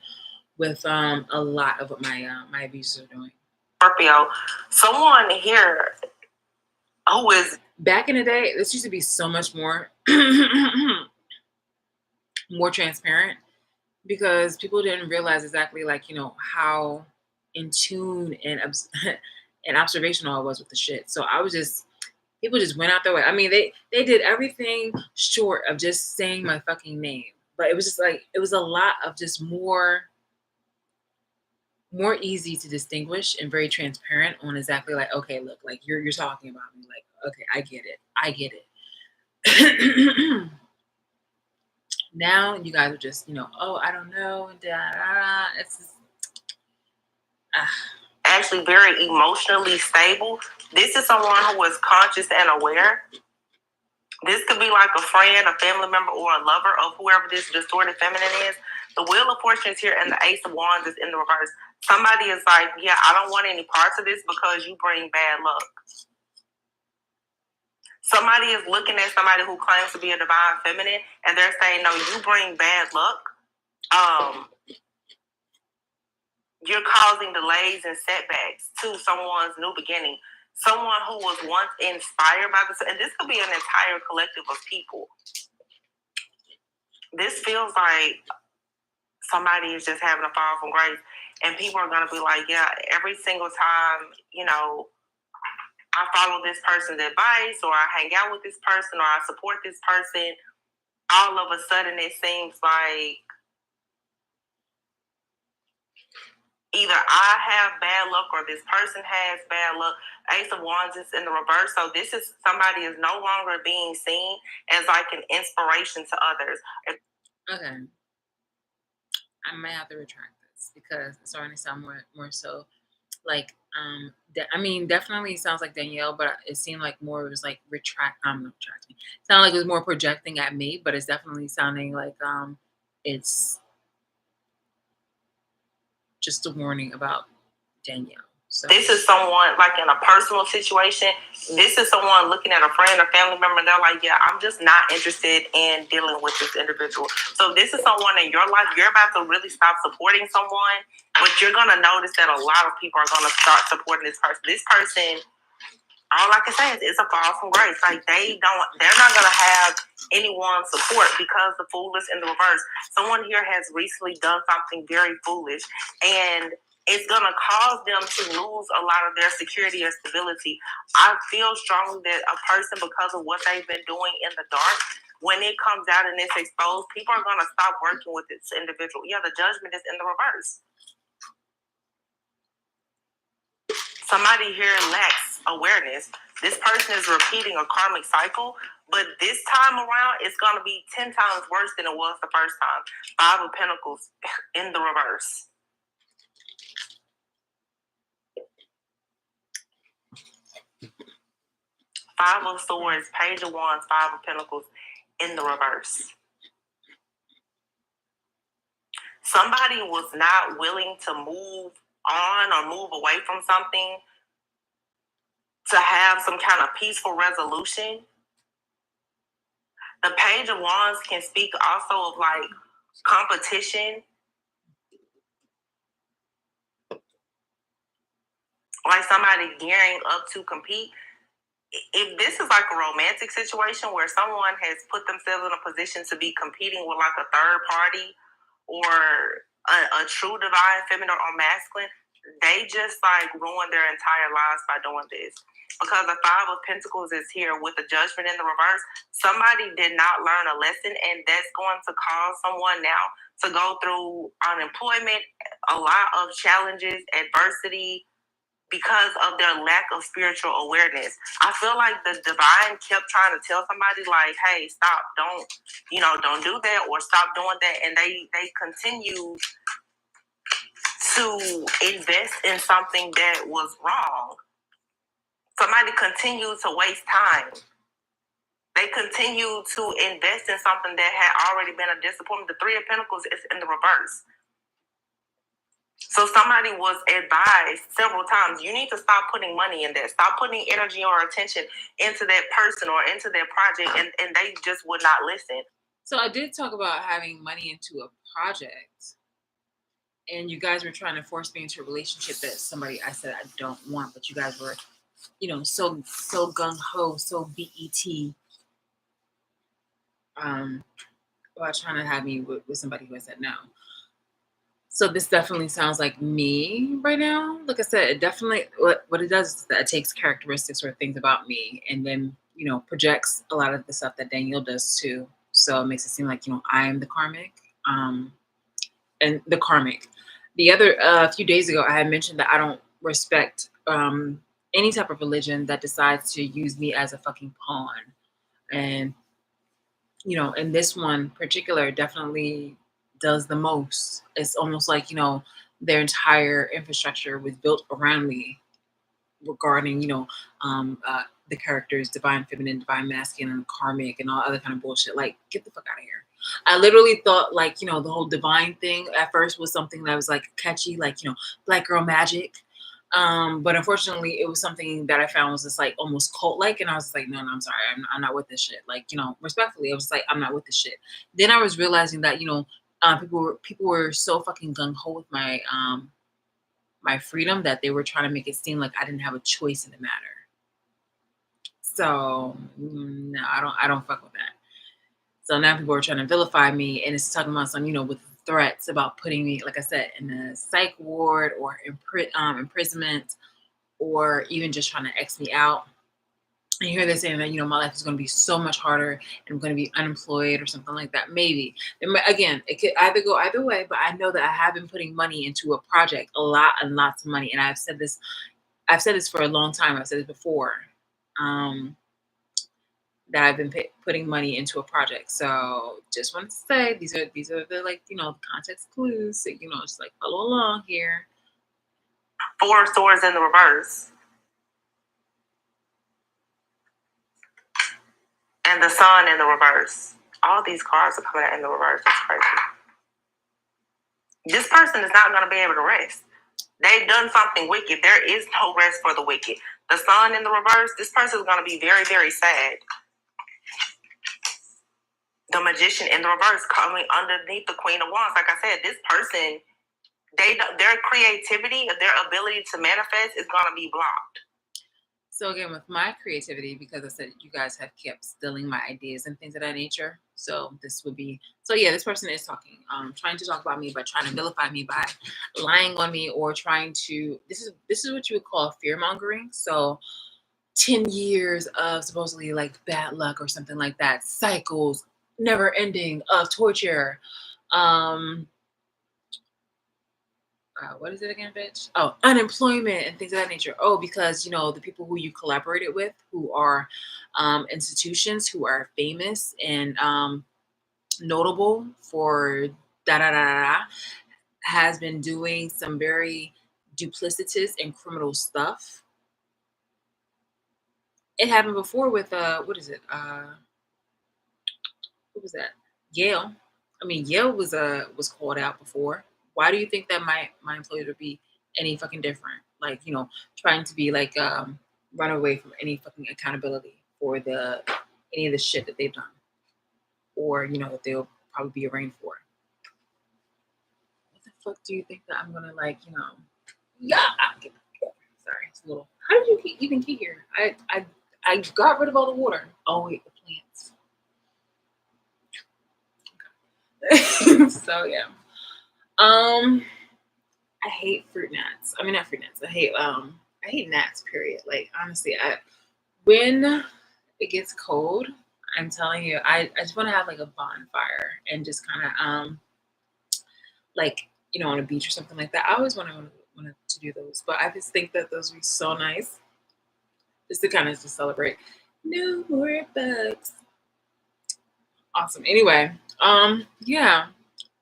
with a lot of what my abusers are doing. Scorpio, someone here who is back in the day, this used to be so much more more transparent, because people didn't realize exactly like how in tune and and observational I was with the shit. So I was just people just went out their way. I mean, they did everything short of just saying my fucking name, but it was just like it was a lot of just more easy to distinguish and very transparent on exactly like, okay, look, like you're talking about me, like, okay, I get it. Now you guys are just oh, I don't know, it's just, actually very emotionally stable. This is someone who is conscious and aware. This could be like a friend, a family member, or a lover of whoever this distorted feminine is. The Wheel of Fortune is here, and the Ace of Wands is in the reverse. Somebody is like, yeah, I don't want any parts of this because you bring bad luck. Somebody is looking at somebody who claims to be a divine feminine, and they're saying, no, you bring bad luck. You're causing delays and setbacks to someone's new beginning. Someone who was once inspired by this, and this could be an entire collective of people. This feels like somebody is just having a fall from grace, and people are going to be like, yeah, every single time, I follow this person's advice, or I hang out with this person, or I support this person, all of a sudden it seems like either I have bad luck or this person has bad luck. Ace of Wands is in the reverse. So this is somebody is no longer being seen as like an inspiration to others. Okay. I might have to retract this because it's starting to sound more so like I mean, definitely sounds like Danielle, but it seemed like more it was like not retracting. Sounded like it was more projecting at me, but it's definitely sounding like it's just a warning about Danielle. So This is someone like in a personal situation. This is someone looking at a friend or family member. And they're like, yeah, I'm just not interested in dealing with this individual. So this is someone in your life. You're about to really stop supporting someone, but you're going to notice that a lot of people are going to start supporting this person. This person, all I can say is it's a fall from grace. Like they're not going to have anyone's support because the fool is in the reverse. Someone here has recently done something very foolish, and it's going to cause them to lose a lot of their security and stability. I feel strongly that a person, because of what they've been doing in the dark, when it comes out and it's exposed, people are going to stop working with this individual. Yeah, the judgment is in the reverse. Somebody here lacks awareness. This person is repeating a karmic cycle, but this time around, it's going to be 10 times worse than it was the first time. Five of Pentacles in the reverse. Five of Swords, Page of Wands, Five of Pentacles in the reverse. Somebody was not willing to move on or move away from something to have some kind of peaceful resolution. The Page of Wands can speak also of like competition. Like somebody gearing up to compete. If this is like a romantic situation where someone has put themselves in a position to be competing with like a third party or a true divine feminine or masculine, they just like ruin their entire lives by doing this. Because the Five of Pentacles is here with the Judgment in the reverse. Somebody did not learn a lesson, and that's going to cause someone now to go through unemployment, a lot of challenges, adversity, because of their lack of spiritual awareness. I feel like the divine kept trying to tell somebody like, hey, stop, don't do that, or stop doing that. And they continue to invest in something that was wrong. Somebody continued to waste time. They continue to invest in something that had already been a disappointment. The Three of Pentacles is in the reverse. So somebody was advised several times, you need to stop putting money in that. Stop putting energy or attention into that person or into that project, and they just would not listen. So I did talk about having money into a project, and you guys were trying to force me into a relationship that somebody I said I don't want, but you guys were, so gung-ho, so BET, about trying to have me with somebody who I said no. So this definitely sounds like me right now. Like I said, it definitely, what it does is that it takes characteristics or things about me and then, projects a lot of the stuff that Danielle does too. So it makes it seem like, I am the karmic. And the karmic. The other, a few days ago, I had mentioned that I don't respect any type of religion that decides to use me as a fucking pawn. And, and this one particular definitely does the most. It's almost like, their entire infrastructure was built around me regarding, the characters, divine feminine, divine masculine, karmic, and all other kind of bullshit. Like, get the fuck out of here. I literally thought like, the whole divine thing at first was something that was like catchy, like, black girl magic. But unfortunately it was something that I found was just like almost cult like. And I was like, no, I'm sorry. I'm not with this shit. Like, respectfully, I was like, I'm not with this shit. Then I was realizing that, people were so fucking gung ho with my, my freedom that they were trying to make it seem like I didn't have a choice in the matter. So no, I don't fuck with that. So now people are trying to vilify me, and it's talking about some, with threats about putting me, like I said, in a psych ward or imprisonment, or even just trying to X me out. And here they're saying that, my life is going to be so much harder and I'm going to be unemployed or something like that. Maybe. Again, it could either go either way, but I know that I have been putting money into a project, a lot and lots of money. And I've said this for a long time. I've said it before. That I've been putting money into a project. So just want to say these are the like, the context clues. So, just like follow along here. Four of Swords in the reverse. And the Sun in the reverse. All these cards are coming out in the reverse. It's crazy. This person is not going to be able to rest. They've done something wicked. There is no rest for the wicked. The Sun in the reverse, this person is going to be very, very sad. The Magician in the reverse coming underneath the Queen of Wands. Like I said, this person, their creativity, their ability to manifest is going to be blocked. So again, with my creativity, because I said you guys have kept stealing my ideas and things of that nature. So this would be, so yeah, this person is talking, trying to talk about me, but trying to vilify me by lying on me or trying to, this is what you would call fear mongering. So 10 years of supposedly like bad luck or something like that, cycles, never ending of torture. What is it again, bitch? Oh, unemployment and things of that nature. Oh, because, you know, the people who you collaborated with, who are institutions, who are famous and notable for da da da da, has been doing some very duplicitous and criminal stuff. It happened before with what is it? What was that? Yale. I mean, Yale was called out before. Why do you think that my employer would be any fucking different? Like, you know, trying to be like run away from any fucking accountability for any of the shit that they've done, or you know that they'll probably be arraigned for. What the fuck do you think that I'm gonna like? You know, yeah. Sorry, it's a little. How did you even get here? I got rid of all the water. Oh wait, the plants. So yeah. I hate fruit gnats. I mean, not fruit gnats. I hate gnats. Period. Like honestly, when it gets cold, I'm telling you, I just want to have like a bonfire and just kind of like, you know, on a beach or something like that. I always wanted to do those, but I just think that those would be so nice, just to kind of just celebrate. No more bugs. Awesome. Anyway, yeah.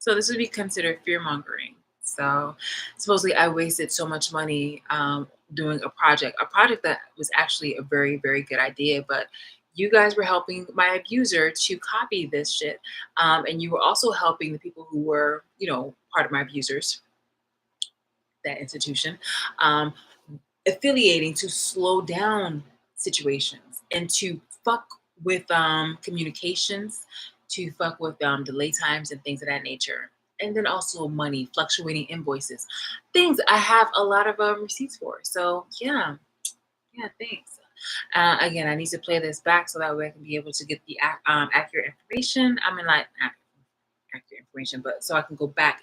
So this would be considered fear mongering. So supposedly I wasted so much money doing a project that was actually a very, very good idea, but you guys were helping my abuser to copy this shit. And you were also helping the people who were, you know, part of my abusers, that institution, affiliating to slow down situations and to fuck with communications, to fuck with delay times and things of that nature. And then also money, fluctuating invoices, things I have a lot of receipts for. So yeah, thanks. Again, I need to play this back so that way I can be able to get the accurate information. I mean, like accurate information, but so I can go back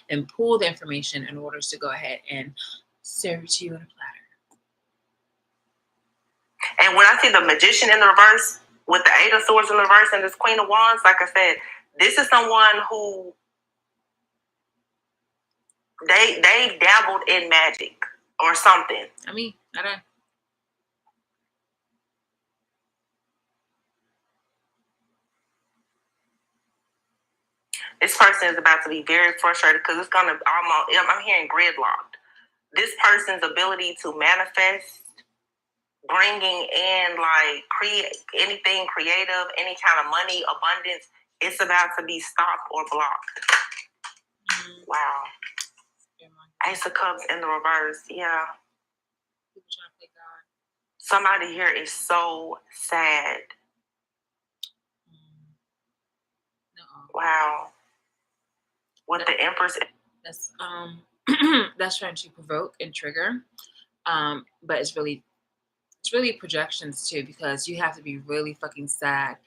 and pull the information in order to go ahead and serve it to you in a platter. And when I see the Magician in the reverse with the Eight of Swords in the reverse and this Queen of Wands, like I said, this is someone who they dabbled in magic or something. I mean, I don't. This person is about to be very frustrated because it's gonna almost. I'm hearing gridlocked. This person's ability to manifest, bringing in like create anything creative, any kind of money, abundance, it's about to be stopped or blocked. Mm-hmm. Wow. Ace of Cups in the reverse. Yeah. People trying to play God. Somebody here is so sad. Wow. With the Empress. That's that's trying to provoke and trigger. But it's really projections too, because you have to be really fucking sad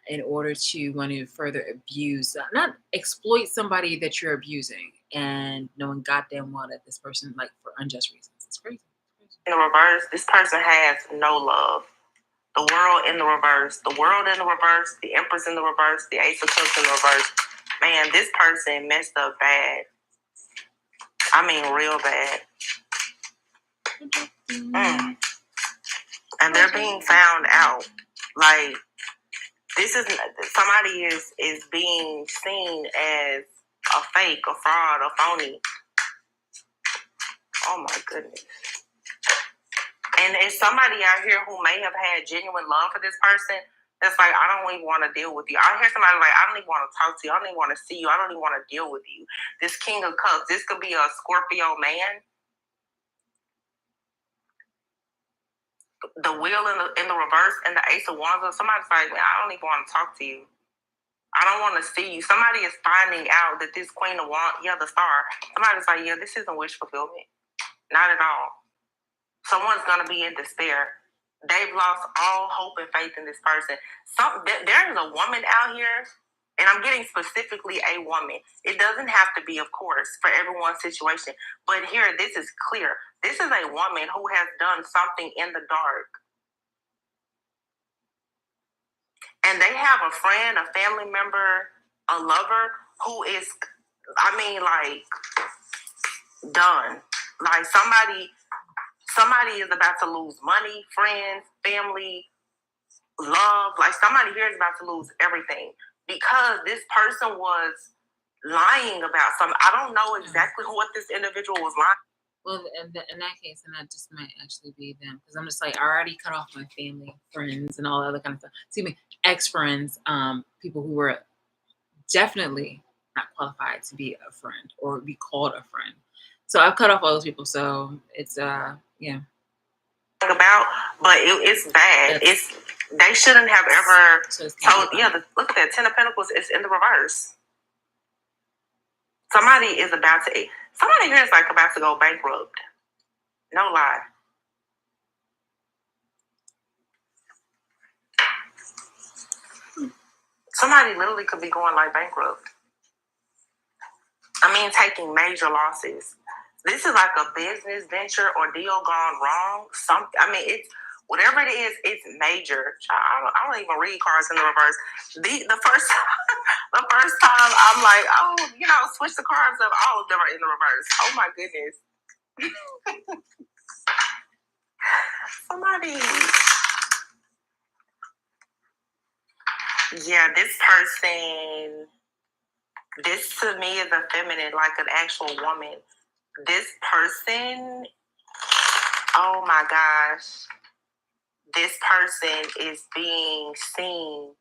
in order to want to further abuse, not exploit somebody that you're abusing, and knowing goddamn well that this person, like, for unjust reasons. It's crazy. In the reverse, this person has no love. The World in the reverse. The World in the reverse. The Empress in the reverse. The Ace of Cups in the reverse. Man, this person messed up bad. I mean, real bad. And they're being found out. Like, this is somebody is being seen as a fake, a fraud, a phony. Oh my goodness. And it's somebody out here who may have had genuine love for this person that's like, I don't even want to deal with you. I hear somebody like, I don't even want to talk to you. I don't even want to see you. I don't even want to deal with you. This King of Cups, this could be a Scorpio man. The wheel in the reverse and the Ace of Wands. Somebody's like, man, I don't even want to talk to you. I don't want to see you. Somebody is finding out that this Queen of Wands, the star. Somebody's like, yeah, this isn't wish fulfillment. Not at all. Someone's going to be in despair. They've lost all hope and faith in this person. There is a woman out here, and I'm getting specifically a woman. It doesn't have to be, of course, for everyone's situation. But here, this is clear. This is a woman who has done something in the dark. And they have a friend, a family member, a lover who is, done. Like somebody is about to lose money, friends, family, love. Like somebody here is about to lose everything because this person was lying about something. I don't know exactly what this individual was lying. Well, in that case, and that just might actually be them, because I'm just like, I already cut off my family, friends, and all the other kind of stuff. Excuse me, ex-friends, people who were definitely not qualified to be a friend or be called a friend. So I've cut off all those people. So it's yeah. About, but it's bad. They shouldn't have ever told. Look at that. 10 of Pentacles is in the reverse. Somebody here is about to go bankrupt. No lie. Somebody literally could be going like bankrupt. I mean, taking major losses. This is like a business venture or deal gone wrong. It's whatever it is, it's major. I don't even read cards in the reverse. The first time I'm like, switch the cards up. All of them are in the reverse. Oh my goodness. Somebody. Yeah, this person. This to me is a feminine, like an actual woman. This person, oh my gosh, this person is being seen.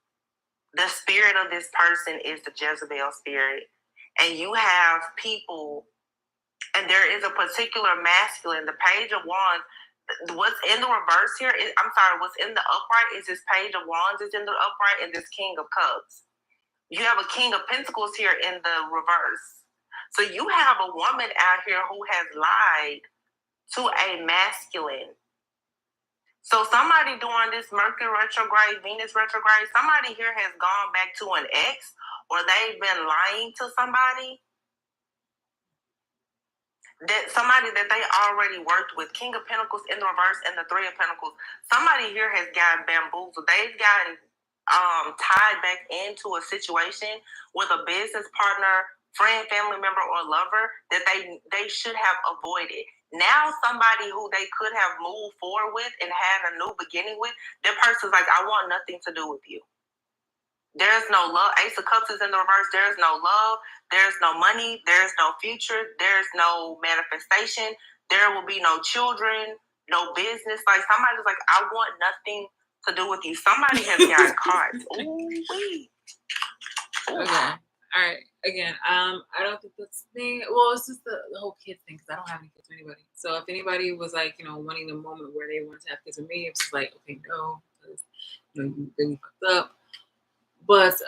The spirit of this person is the Jezebel spirit. And you have people, and there is a particular masculine, the Page of Wands. What's in the reverse here, what's in the upright is this Page of Wands is in the upright and this King of Cups. You have a King of Pentacles here in the reverse. So you have a woman out here who has lied to a masculine. So somebody during this Mercury retrograde, Venus retrograde, somebody here has gone back to an ex, or they've been lying to somebody. Somebody that they already worked with. King of Pentacles in the reverse and the Three of Pentacles. Somebody here has gotten bamboozled. They've gotten tied back into a situation with a business partner, friend, family member, or lover that they should have avoided. Now somebody who they could have moved forward with and had a new beginning with, their person's like, I want nothing to do with you. There's no love. Ace of Cups is in the reverse. There's no love. There's no money. There's no future. There's no manifestation. There will be no children, no business. Like somebody's like, I want nothing to do with you. Somebody has gotten caught. Ooh-wee. Okay. All right. Again, I don't think that's the thing. Well, it's just the whole kid thing because I don't have any kids with anybody. So if anybody was like, wanting the moment where they wanted to have kids with me, it's just like, okay, no, because you really fucked up. But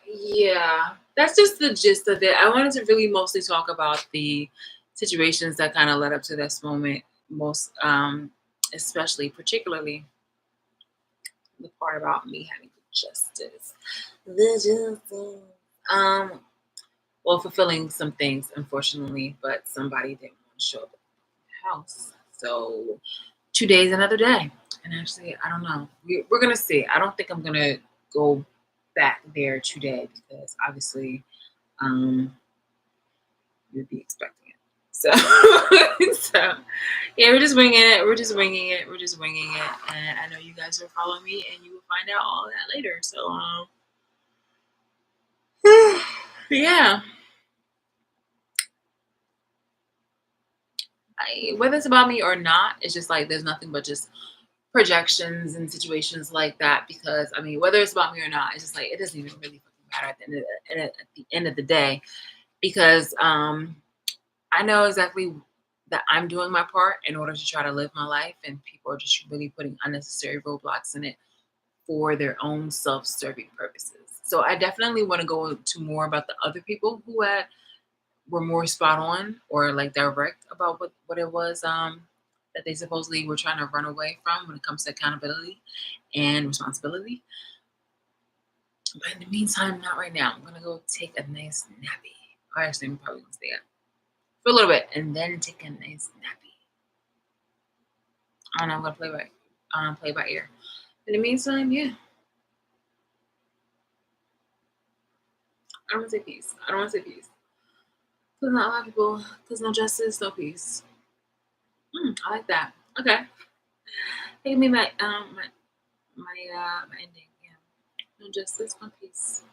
yeah, that's just the gist of it. I wanted to really mostly talk about the situations that kind of led up to this moment, especially, particularly the part about me having justice. Fulfilling some things, unfortunately, but somebody didn't want to show up at the house. So 2 days, another day. And actually, I don't know. We're going to see. I don't think I'm going to go back there today because obviously you'd be expecting it. So, yeah, we're just winging it. And I know you guys are following me and you will find out all that later. So, yeah. whether it's about me or not, it's just like there's nothing but just projections and situations like that. Because I mean, whether it's about me or not, it's just like it doesn't even really fucking matter at the end of the day. Because I know exactly that I'm doing my part in order to try to live my life, and people are just really putting unnecessary roadblocks in it for their own self-serving purposes. So I definitely want to go into more about the other people who were more spot on or like direct about what it was that they supposedly were trying to run away from when it comes to accountability and responsibility. But in the meantime, not right now. I'm gonna go take a nice nappy. Or actually, I'm probably gonna stay up for a little bit and then take a nice nappy. I don't know. I'm gonna play by ear. In the meantime, yeah, I don't want to say peace. I don't want to say peace. Because not a lot of people, because no justice, no peace. I like that. Okay. Give me my ending. Yeah. No justice, no peace.